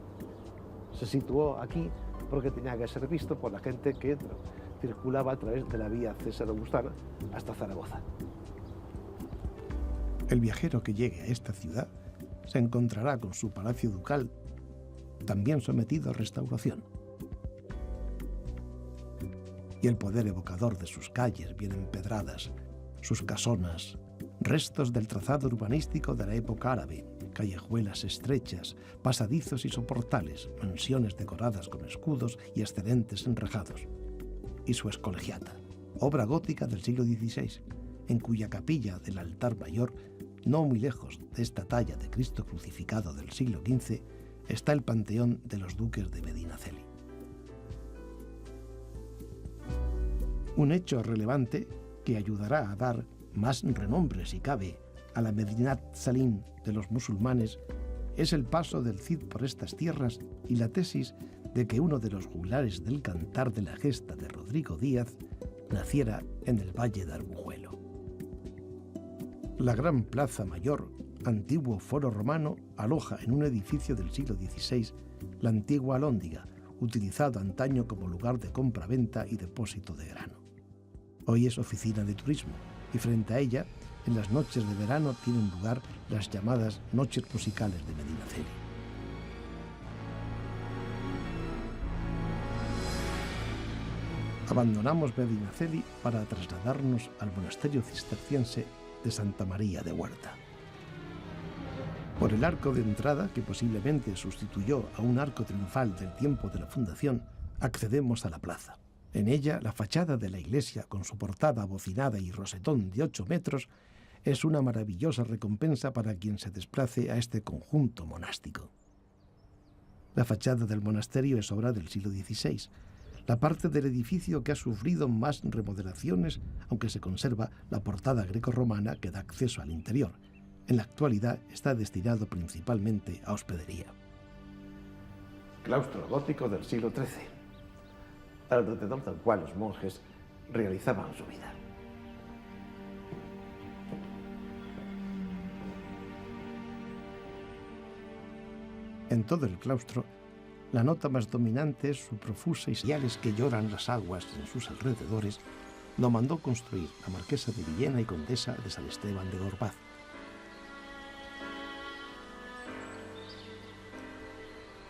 Se situó aquí porque tenía que ser visto por la gente que circulaba a través de la vía César Augustana hasta Zaragoza. El viajero que llegue a esta ciudad se encontrará con su palacio ducal también sometido a restauración. Y el poder evocador de sus calles bien empedradas, sus casonas, restos del trazado urbanístico de la época árabe, callejuelas estrechas, pasadizos y soportales, mansiones decoradas con escudos y excelentes enrejados. Y su escolegiata, obra gótica del siglo XVI, en cuya capilla del altar mayor, no muy lejos de esta talla de Cristo crucificado del siglo XV, está el panteón de los duques de Medinaceli. Un hecho relevante que ayudará a dar más renombre, si cabe, a la Medinat Salim de los musulmanes es el paso del Cid por estas tierras y la tesis de que uno de los juglares del Cantar de la Gesta de Rodrigo Díaz naciera en el Valle de Arbujuelo. La Gran Plaza Mayor, antiguo foro romano, aloja en un edificio del siglo XVI la antigua alhóndiga, utilizado antaño como lugar de compra-venta y depósito de grano. Hoy es oficina de turismo y frente a ella, en las noches de verano tienen lugar las llamadas Noches Musicales de Medinaceli. Abandonamos Medinaceli para trasladarnos al monasterio cisterciense de Santa María de Huerta. Por el arco de entrada, que posiblemente sustituyó a un arco triunfal del tiempo de la fundación, accedemos a la plaza. En ella, la fachada de la iglesia, con su portada abocinada y rosetón de 8 metros, es una maravillosa recompensa para quien se desplace a este conjunto monástico. La fachada del monasterio es obra del siglo XVI, la parte del edificio que ha sufrido más remodelaciones, aunque se conserva la portada grecorromana que da acceso al interior. En la actualidad está destinado principalmente a hospedería. Claustro gótico del siglo XIII, alrededor del cual los monjes realizaban su vida. En todo el claustro, la nota más dominante es su profusa y señales que lloran las aguas en sus alrededores. Lo mandó construir la marquesa de Villena y condesa de San Esteban de Gorbaz.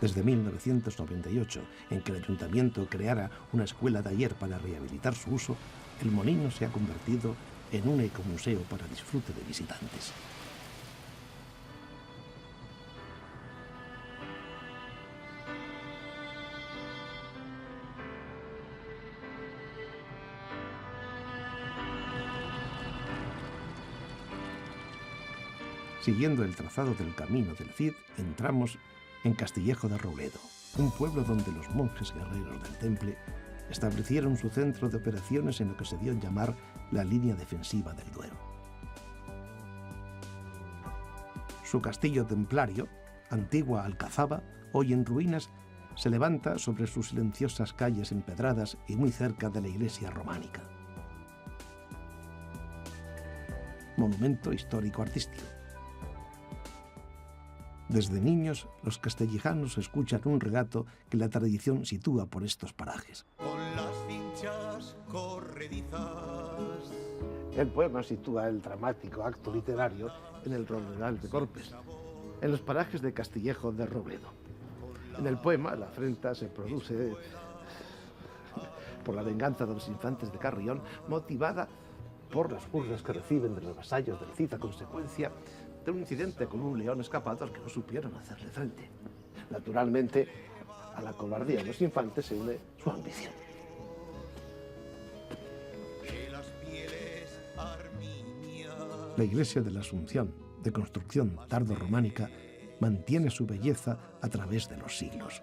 Desde 1998, en que el ayuntamiento creara una escuela taller para rehabilitar su uso, el molino se ha convertido en un ecomuseo para disfrute de visitantes. Siguiendo el trazado del camino del Cid, entramos en Castillejo de Robledo, un pueblo donde los monjes guerreros del Temple establecieron su centro de operaciones en lo que se dio a llamar la línea defensiva del Duero. Su castillo templario, antigua alcazaba, hoy en ruinas, se levanta sobre sus silenciosas calles empedradas y muy cerca de la iglesia románica. Monumento histórico-artístico. Desde niños, los castellanos escuchan un relato que la tradición sitúa por estos parajes. Con las cinchas corredizas. El poema sitúa el dramático acto literario en el Rodal de Corpes, en los parajes de Castillejo de Robledo. En el poema, la afrenta se produce por la venganza de los infantes de Carrión, motivada por las burlas que reciben de los vasallos del Cid a consecuencia de un incidente con un león escapado al que no supieron hacerle frente. Naturalmente, a la cobardía de los infantes se une su ambición. La iglesia de la Asunción, de construcción tardorrománica, mantiene su belleza a través de los siglos.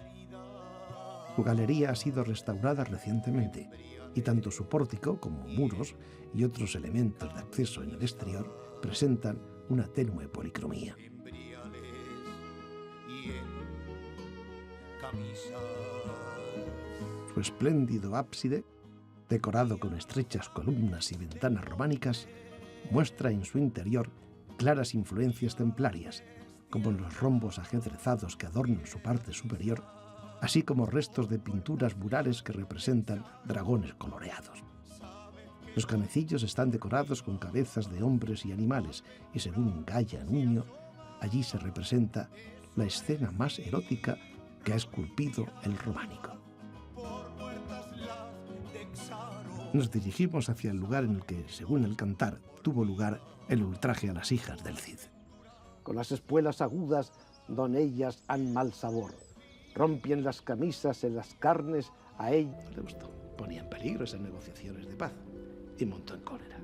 Su galería ha sido restaurada recientemente y tanto su pórtico como muros y otros elementos de acceso en el exterior presentan una tenue policromía. Su espléndido ábside, decorado con estrechas columnas y ventanas románicas, muestra en su interior claras influencias templarias, como los rombos ajedrezados que adornan su parte superior, así como restos de pinturas murales que representan dragones coloreados. Los canecillos están decorados con cabezas de hombres y animales, y según Gaya Nuño, allí se representa la escena más erótica que ha esculpido el románico. Nos dirigimos hacia el lugar en el que, según el cantar, tuvo lugar el ultraje a las hijas del Cid. Con las espuelas agudas, don ellas han mal sabor. Rompien las camisas en las carnes a ella. Deusto ponía en peligro esas negociaciones de paz y montó en cólera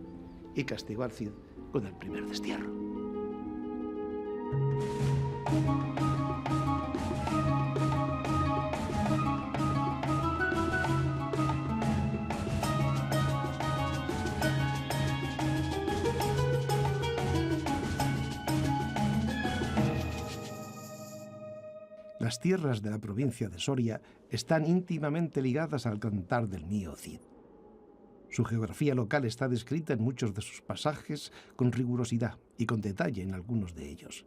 y castigó al Cid con el primer destierro. Las tierras de la provincia de Soria están íntimamente ligadas al cantar del mío Cid. Su geografía local está descrita en muchos de sus pasajes con rigurosidad y con detalle en algunos de ellos,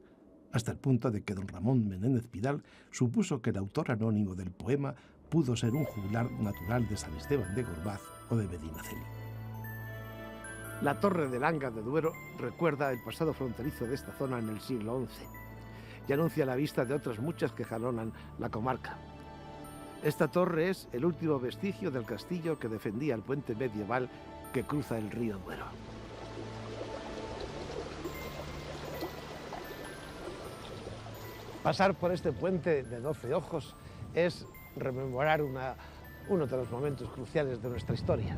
hasta el punto de que don Ramón Menéndez Pidal supuso que el autor anónimo del poema pudo ser un juglar natural de San Esteban de Gormaz o de Medinaceli. La torre de Langa de Duero recuerda el pasado fronterizo de esta zona en el siglo XI y anuncia la vista de otras muchas que jalonan la comarca. Esta torre es el último vestigio del castillo que defendía el puente medieval que cruza el río Duero. Pasar por este puente de 12 ojos es rememorar uno de los momentos cruciales de nuestra historia,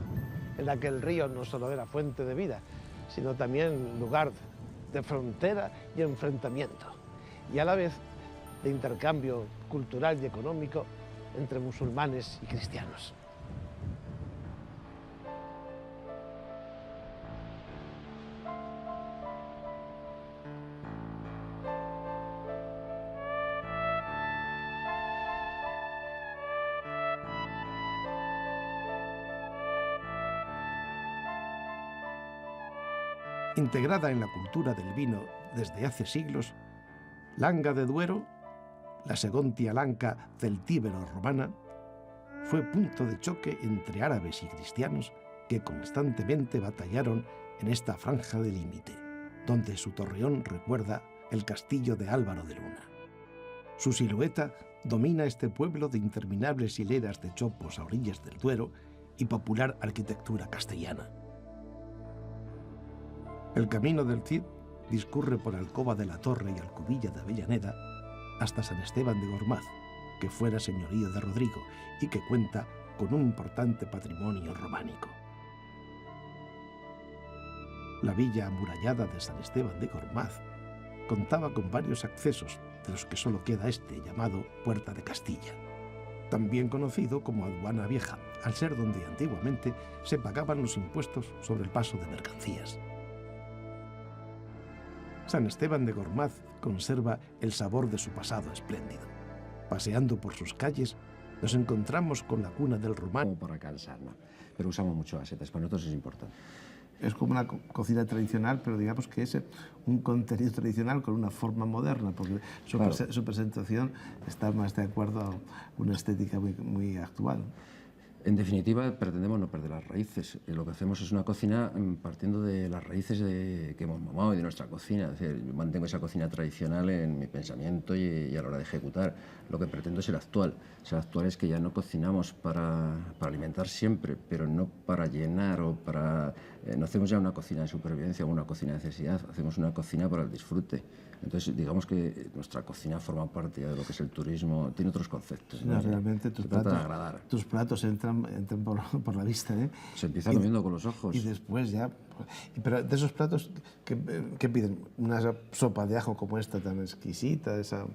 en la que el río no solo era fuente de vida, sino también lugar de frontera y enfrentamiento, y a la vez de intercambio cultural y económico entre musulmanes y cristianos. Integrada en la cultura del vino desde hace siglos, Langa de Duero, la Segontia Lanca celtíbero romana, fue punto de choque entre árabes y cristianos que constantemente batallaron en esta franja de límite, donde su torreón recuerda el castillo de Álvaro de Luna. Su silueta domina este pueblo de interminables hileras de chopos a orillas del Duero y popular arquitectura castellana. El camino del Cid discurre por Alcoba de la Torre y Alcubilla de Avellaneda hasta San Esteban de Gormaz, que fuera señorío de Rodrigo y que cuenta con un importante patrimonio románico. La villa amurallada de San Esteban de Gormaz contaba con varios accesos, de los que solo queda este llamado Puerta de Castilla, también conocido como Aduana Vieja, al ser donde antiguamente se pagaban los impuestos sobre el paso de mercancías. San Esteban de Gormaz conserva el sabor de su pasado espléndido. Paseando por sus calles, nos encontramos con la cuna del romano. Para cansar, ¿no? Pero usamos mucho asetas, para nosotros es importante. Es como una cocina tradicional, pero digamos que es un contenido tradicional con una forma moderna, porque su presentación está más de acuerdo a una estética muy actual. En definitiva, pretendemos no perder las raíces. Lo que hacemos es una cocina partiendo de las raíces que hemos mamado y de nuestra cocina. Es decir, yo mantengo esa cocina tradicional en mi pensamiento y a la hora de ejecutar. Lo que pretendo es ser actual. Ser actual es que ya no cocinamos para alimentar siempre, pero no para llenar o para... no hacemos ya una cocina de supervivencia o una cocina de necesidad, hacemos una cocina para el disfrute. Entonces, digamos que nuestra cocina forma parte ya de lo que es el turismo, tiene otros conceptos. No, realmente Se trata de agradar. tus platos entran por la vista, ¿eh? Se empieza comiendo con los ojos. Y después ya... Pero de esos platos, ¿qué piden? Una sopa de ajo como esta tan exquisita, esa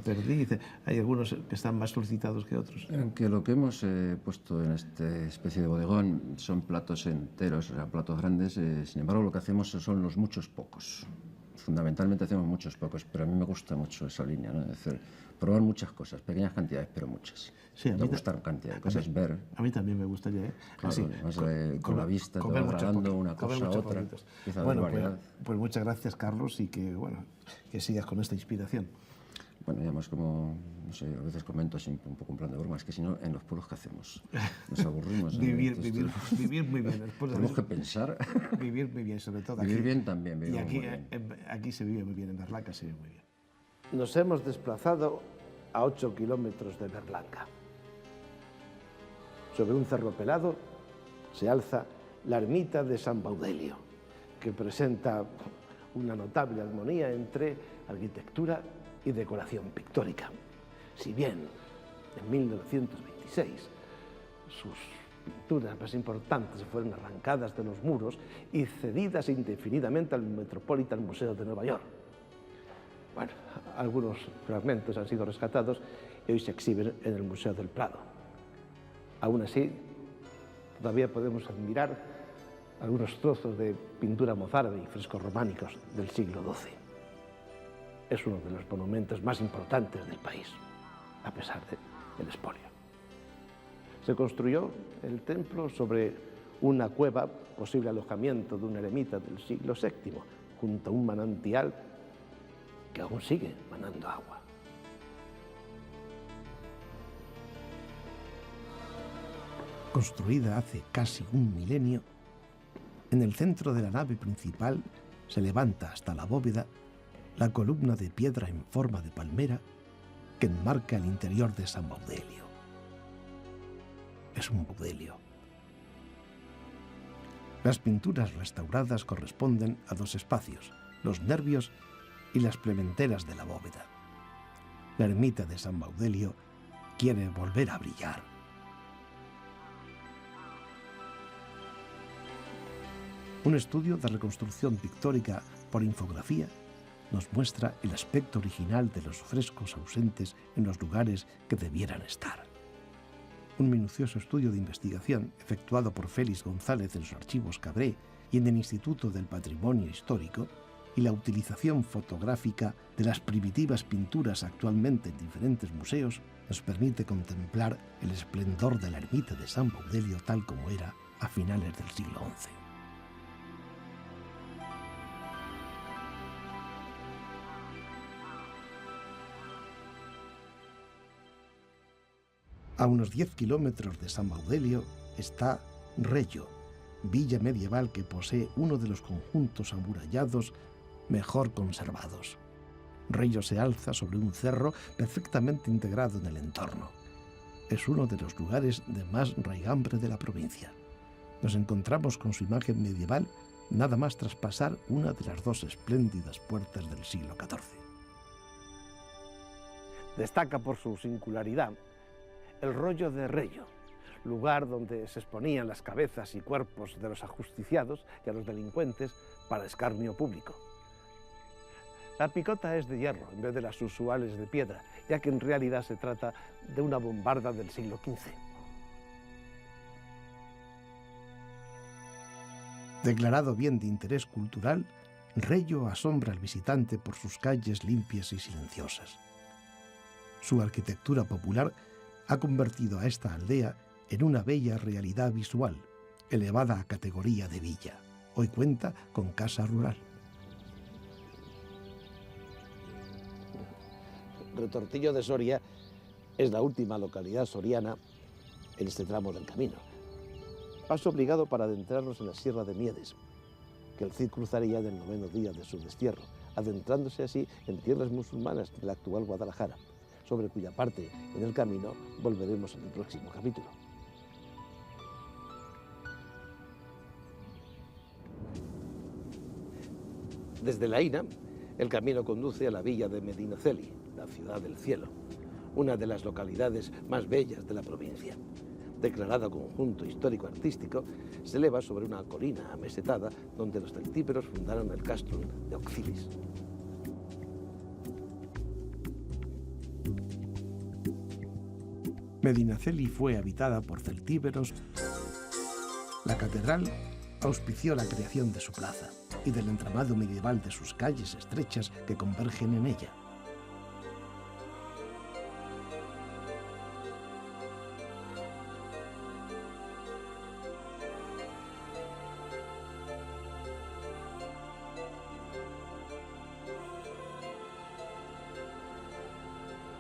perdiz. Hay algunos que están más solicitados que otros. Que lo que hemos puesto en esta especie de bodegón son platos enteros, o sea, platos grandes. Sin embargo, lo que hacemos son los muchos pocos. Fundamentalmente hacemos muchos pocos, pero a mí me gusta mucho esa línea, ¿no? Es decir, probar muchas cosas, pequeñas cantidades, pero muchas. Sí, me gustan cantidad de cosas, ver. A mí también me gustaría, ¿eh? Claro, así, con la vista, te va agradando una cosa a otra. Bueno, pues muchas gracias, Carlos, y que sigas con esta inspiración. Bueno, y además como, no sé, a veces comento así un poco en plan de broma, es que si no, en los pueblos, ¿qué hacemos? Nos aburrimos. Vivir muy bien. Tenemos que pensar. Vivir muy bien, sobre todo. Vivir bien también. Y aquí se vive muy bien, en Berlanga se vive muy bien. Nos hemos desplazado a 8 kilómetros de Berlanga. Sobre un cerro pelado se alza la ermita de San Baudelio, que presenta una notable armonía entre arquitectura y decoración pictórica. Si bien en 1926 sus pinturas más importantes fueron arrancadas de los muros y cedidas indefinidamente al Metropolitan Museum de Nueva York. Bueno, algunos fragmentos han sido rescatados y hoy se exhiben en el Museo del Prado. Aún así, todavía podemos admirar algunos trozos de pintura mozárabe y frescos románicos del siglo XII. Es uno de los monumentos más importantes del país, a pesar del expolio. Se construyó el templo sobre una cueva, posible alojamiento de una eremita del siglo VII, junto a un manantial que aún sigue manando agua. Construida hace casi un milenio, en el centro de la nave principal se levanta hasta la bóveda la columna de piedra en forma de palmera que enmarca el interior de San Baudelio. Es un baudelio. Las pinturas restauradas corresponden a dos espacios, los nervios y las plementeras de la bóveda. La ermita de San Baudelio quiere volver a brillar. Un estudio de reconstrucción pictórica por infografía nos muestra el aspecto original de los frescos ausentes en los lugares que debieran estar. Un minucioso estudio de investigación efectuado por Félix González en los archivos Cabré y en el Instituto del Patrimonio Histórico y la utilización fotográfica de las primitivas pinturas actualmente en diferentes museos nos permite contemplar el esplendor de la ermita de San Baudelio tal como era a finales del siglo XI. A unos 10 kilómetros de San Baudelio está Reggio, villa medieval que posee uno de los conjuntos amurallados mejor conservados. Reggio se alza sobre un cerro perfectamente integrado en el entorno. Es uno de los lugares de más raigambre de la provincia. Nos encontramos con su imagen medieval nada más traspasar una de las dos espléndidas puertas del siglo XIV. Destaca por su singularidad el rollo de Reggio, lugar donde se exponían las cabezas y cuerpos de los ajusticiados y a los delincuentes para escarnio público. La picota es de hierro en vez de las usuales de piedra, ya que en realidad se trata de una bombarda del siglo XV. Declarado bien de interés cultural, Reggio asombra al visitante por sus calles limpias y silenciosas. Su arquitectura popular ha convertido a esta aldea en una bella realidad visual, elevada a categoría de villa. Hoy cuenta con casa rural. Retortillo de Soria es la última localidad soriana en este tramo del camino. Paso obligado para adentrarnos en la Sierra de Miedes, que el Cid cruzaría en el 9º día de su destierro, adentrándose así en tierras musulmanas de la actual Guadalajara, sobre cuya parte en el camino volveremos en el próximo capítulo. Desde La Ina, el camino conduce a la villa de Medinaceli, la ciudad del cielo, una de las localidades más bellas de la provincia. Declarada conjunto histórico-artístico, se eleva sobre una colina amesetada donde los celtíberos fundaron el castrum de Auxilis. Medinaceli fue habitada por celtíberos. La catedral auspició la creación de su plaza y del entramado medieval de sus calles estrechas que convergen en ella.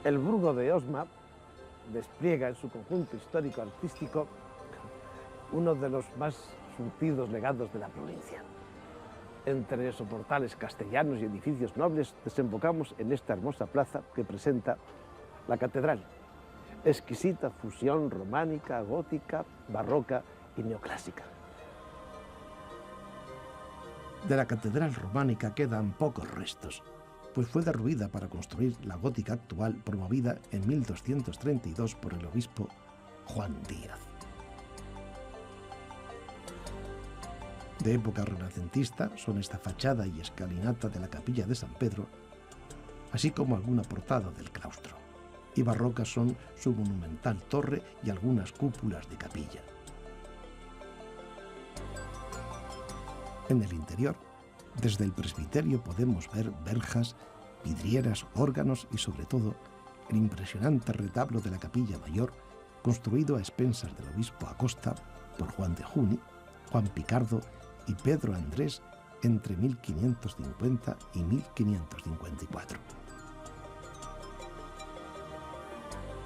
El Burgo de Osma despliega en su conjunto histórico-artístico uno de los más surtidos legados de la provincia. Entre soportales castellanos y edificios nobles desembocamos en esta hermosa plaza que presenta la catedral, exquisita fusión románica, gótica, barroca y neoclásica. De la catedral románica quedan pocos restos, pues fue derruida para construir la gótica actual promovida en 1232 por el obispo Juan Díaz. De época renacentista son esta fachada y escalinata de la capilla de San Pedro, así como alguna portada del claustro, y barrocas son su monumental torre y algunas cúpulas de capilla. En el interior, desde el presbiterio podemos ver verjas, vidrieras, órganos y sobre todo el impresionante retablo de la capilla mayor construido a expensas del obispo Acosta por Juan de Juni, Juan Picardo y Pedro Andrés entre 1550 y 1554.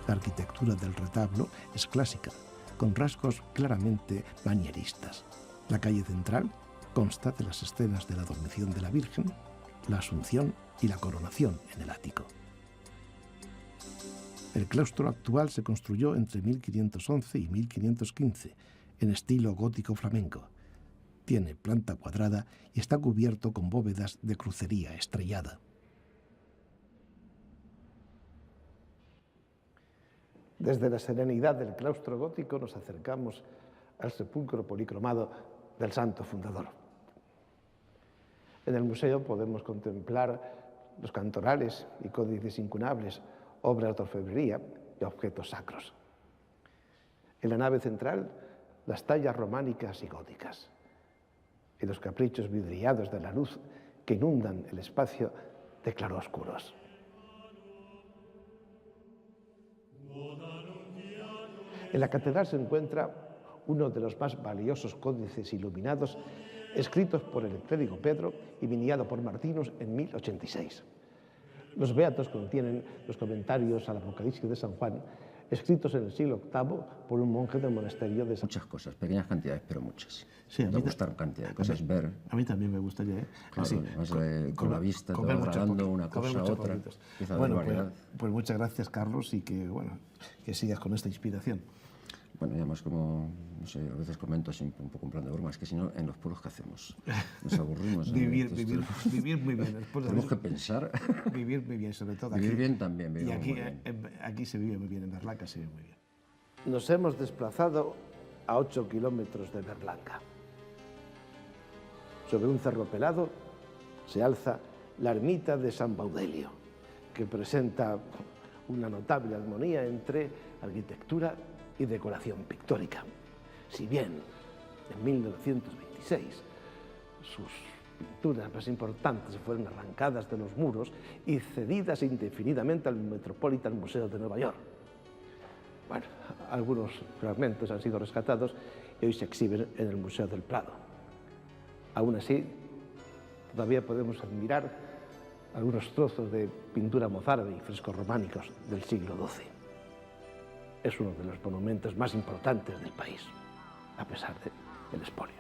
La arquitectura del retablo es clásica, con rasgos claramente manieristas. La calle central consta de las escenas de la dormición de la Virgen, la Asunción y la coronación en el ático. El claustro actual se construyó entre 1511 y 1515 en estilo gótico flamenco. Tiene planta cuadrada y está cubierto con bóvedas de crucería estrellada. Desde la serenidad del claustro gótico nos acercamos al sepulcro policromado del santo fundador. En el museo podemos contemplar los cantorales y códices incunables, obras de orfebrería y objetos sacros. En la nave central, las tallas románicas y góticas y los caprichos vidriados de la luz que inundan el espacio de claroscuros. En la catedral se encuentra uno de los más valiosos códices iluminados escritos por el clérigo Pedro y viniado por Martinus en 1086. Los beatos contienen los comentarios al Apocalipsis de San Juan, escritos en el siglo VIII por un monje del monasterio de San... Muchas cosas, pequeñas cantidades, pero muchas. Sí, me gustan cantidad de cosas, ver. A mí también me gustaría, ¿eh? Claro, Así, con la vista, te vas grabando una cosa a otra. Bueno, pues muchas gracias, Carlos, y que, bueno, que sigas con esta inspiración. Bueno, y además como, no sé, a veces comento así un poco en plan de broma, es que si no, en los pueblos, ¿qué hacemos? Nos aburrimos. Vivir muy bien. Tenemos que pensar. Vivir muy bien, sobre todo. Vivir bien también. Y aquí se vive muy bien, en Berlanga se vive muy bien. Nos hemos desplazado a 8 kilómetros de Berlanga. Sobre un cerro pelado se alza la ermita de San Baudelio, que presenta una notable armonía entre arquitectura y decoración pictórica. Si bien en 1926 sus pinturas más importantes fueron arrancadas de los muros y cedidas indefinidamente al Metropolitan Museum de Nueva York. Bueno, algunos fragmentos han sido rescatados y hoy se exhiben en el Museo del Prado. Aún así, todavía podemos admirar algunos trozos de pintura mozárabe y frescos románicos del siglo XII. es uno de los monumentos más importantes del país, a pesar del expolio.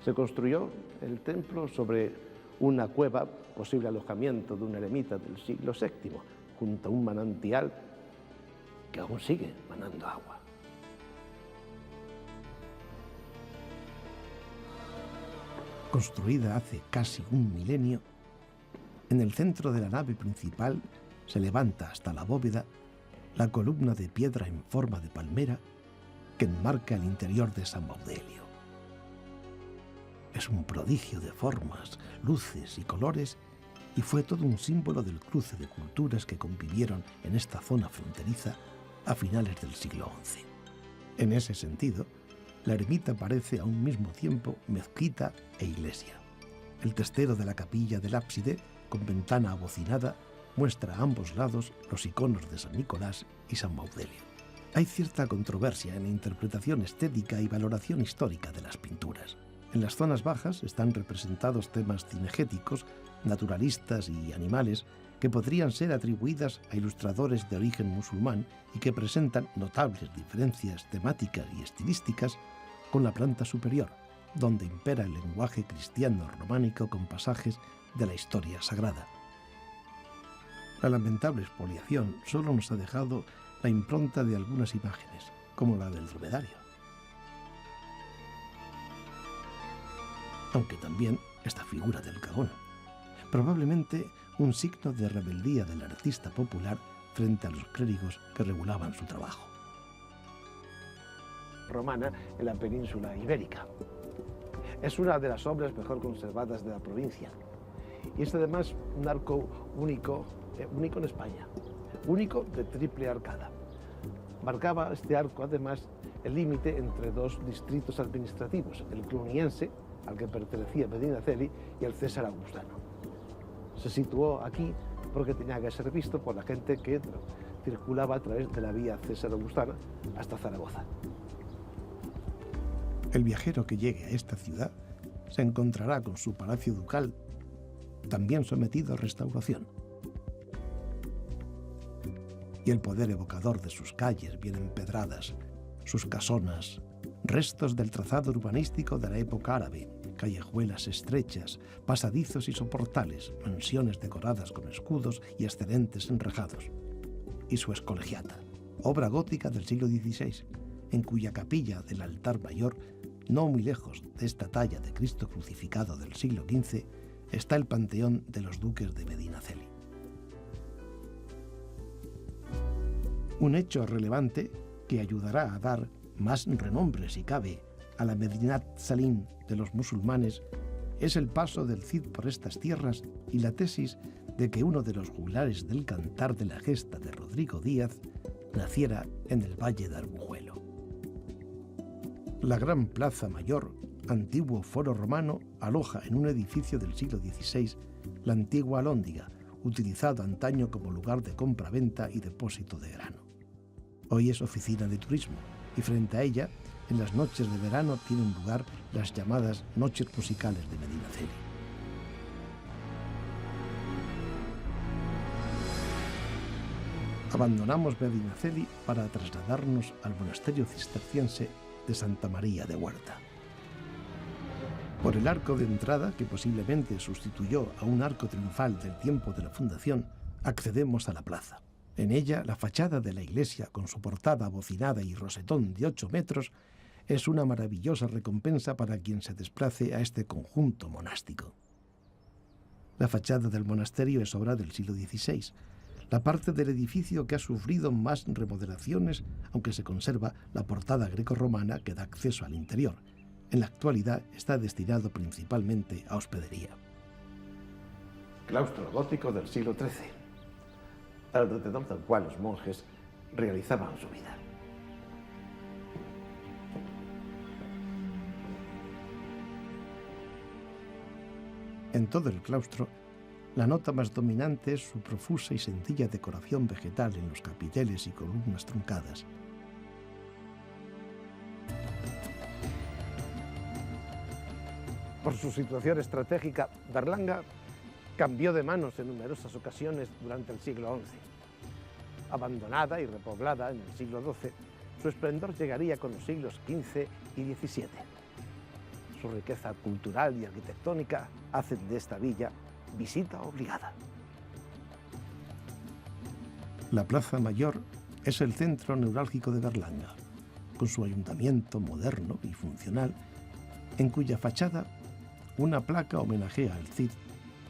Se construyó el templo sobre una cueva, posible alojamiento de un eremita del siglo VII, junto a un manantial que aún sigue manando agua. Construida hace casi un milenio, en el centro de la nave principal se levanta hasta la bóveda la columna de piedra en forma de palmera que enmarca el interior de San Baudelio. Es un prodigio de formas, luces y colores y fue todo un símbolo del cruce de culturas que convivieron en esta zona fronteriza a finales del siglo XI. En ese sentido, la ermita parece a un mismo tiempo mezquita e iglesia. El testero de la capilla del ábside, con ventana abocinada, muestra a ambos lados los iconos de San Nicolás y San Baudelio. Hay cierta controversia en la interpretación estética y valoración histórica de las pinturas. En las zonas bajas están representados temas cinegéticos, naturalistas y animales que podrían ser atribuidas a ilustradores de origen musulmán y que presentan notables diferencias temáticas y estilísticas con la planta superior, donde impera el lenguaje cristiano románico con pasajes de la historia sagrada. La lamentable expoliación solo nos ha dejado la impronta de algunas imágenes, como la del dromedario. Aunque también esta figura del cagón, probablemente un signo de rebeldía del artista popular frente a los clérigos que regulaban su trabajo. Romana en la península ibérica. Es una de las obras mejor conservadas de la provincia y es además un arco único en España, único de triple arcada. Marcaba este arco además el límite entre dos distritos administrativos, el cluniense, al que pertenecía Medinaceli, y el César Augustano. Se situó aquí porque tenía que ser visto por la gente que circulaba a través de la vía César Augustana hasta Zaragoza. El viajero que llegue a esta ciudad se encontrará con su palacio ducal también sometido a restauración. Y el poder evocador de sus calles bien empedradas, sus casonas, restos del trazado urbanístico de la época árabe, callejuelas estrechas, pasadizos y soportales, mansiones decoradas con escudos y excelentes enrejados. Y su escolegiata, obra gótica del siglo XVI, en cuya capilla del altar mayor, no muy lejos de esta talla de Cristo crucificado del siglo XV, está el panteón de los duques de Medinaceli. Un hecho relevante que ayudará a dar más renombre, si cabe, a la Medinat Salim de los musulmanes es el paso del Cid por estas tierras y la tesis de que uno de los juglares del Cantar de la Gesta de Rodrigo Díaz naciera en el Valle de Arbujuelo. La Gran Plaza Mayor, antiguo foro romano, aloja en un edificio del siglo XVI la antigua alhóndiga, utilizado antaño como lugar de compra-venta y depósito de grano. Hoy es oficina de turismo y frente a ella, en las noches de verano tienen lugar las llamadas Noches Musicales de Medinaceli. Abandonamos Medinaceli para trasladarnos al monasterio cisterciense de Santa María de Huerta. Por el arco de entrada, que posiblemente sustituyó a un arco triunfal del tiempo de la fundación, accedemos a la plaza. En ella, la fachada de la iglesia, con su portada abocinada y rosetón de 8 metros, es una maravillosa recompensa para quien se desplace a este conjunto monástico. La fachada del monasterio es obra del siglo XVI, la parte del edificio que ha sufrido más remodelaciones, aunque se conserva la portada grecorromana que da acceso al interior. En la actualidad está destinado principalmente a hospedería. Claustro gótico del siglo XIII, alrededor del cual los monjes realizaban su vida. En todo el claustro, la nota más dominante es su profusa y sencilla decoración vegetal en los capiteles y columnas truncadas. Por su situación estratégica, Berlanga cambió de manos en numerosas ocasiones durante el siglo XI. abandonada y repoblada en el siglo XII, su esplendor llegaría con los siglos XV y XVII. Su riqueza cultural y arquitectónica hacen de esta villa visita obligada. La Plaza Mayor es el centro neurálgico de Berlanga, con su ayuntamiento moderno y funcional, en cuya fachada una placa homenajea al Cid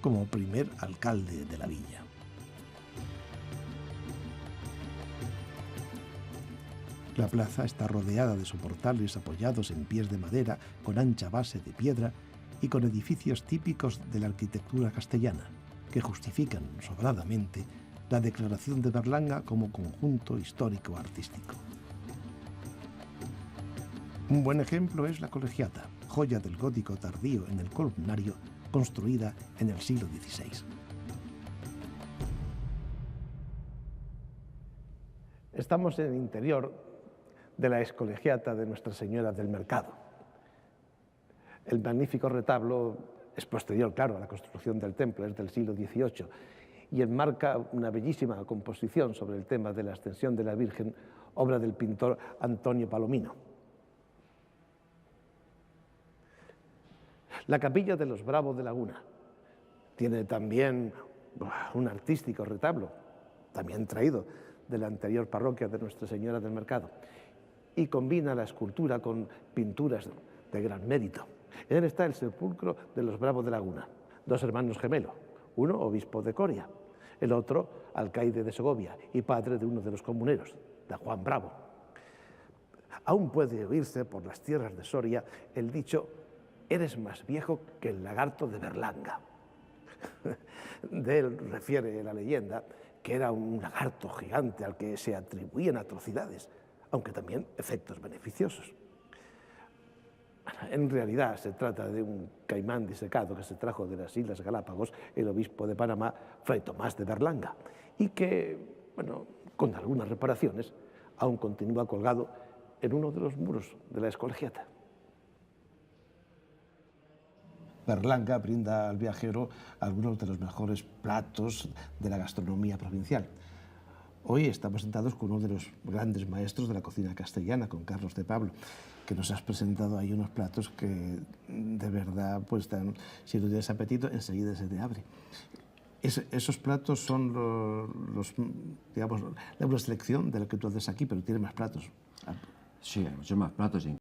como primer alcalde de la villa. La plaza está rodeada de soportales apoyados en pies de madera con ancha base de piedra y con edificios típicos de la arquitectura castellana, que justifican sobradamente la declaración de Berlanga como conjunto histórico-artístico. Un buen ejemplo es la Colegiata, joya del gótico tardío en el columnario, construida en el siglo XVI. Estamos en el interior de la excolegiata de Nuestra Señora del Mercado. El magnífico retablo es posterior, claro, a la construcción del templo, es del siglo XVIII, y enmarca una bellísima composición sobre el tema de la ascensión de la Virgen, obra del pintor Antonio Palomino. La capilla de los Bravos de Laguna tiene también un artístico retablo, también traído de la anterior parroquia de Nuestra Señora del Mercado, y combina la escultura con pinturas de gran mérito. En él está el sepulcro de los Bravos de Laguna, dos hermanos gemelos, uno obispo de Coria, el otro alcaide de Segovia y padre de uno de los comuneros, de Juan Bravo. Aún puede oírse por las tierras de Soria el dicho: eres más viejo que el lagarto de Berlanga. De él refiere la leyenda que era un lagarto gigante al que se atribuían atrocidades, aunque también efectos beneficiosos. En realidad se trata de un caimán disecado que se trajo de las Islas Galápagos el obispo de Panamá, Fray Tomás de Berlanga, y que, bueno, con algunas reparaciones, aún continúa colgado en uno de los muros de la excolegiata. Berlanga brinda al viajero algunos de los mejores platos de la gastronomía provincial. Hoy estamos sentados con uno de los grandes maestros de la cocina castellana, con Carlos de Pablo, que nos has presentado ahí unos platos que de verdad, pues si no tienes apetito, enseguida se te abre. Esos platos son digamos, una selección de lo que tú haces aquí, pero tiene más platos. Sí, hay muchos más platos.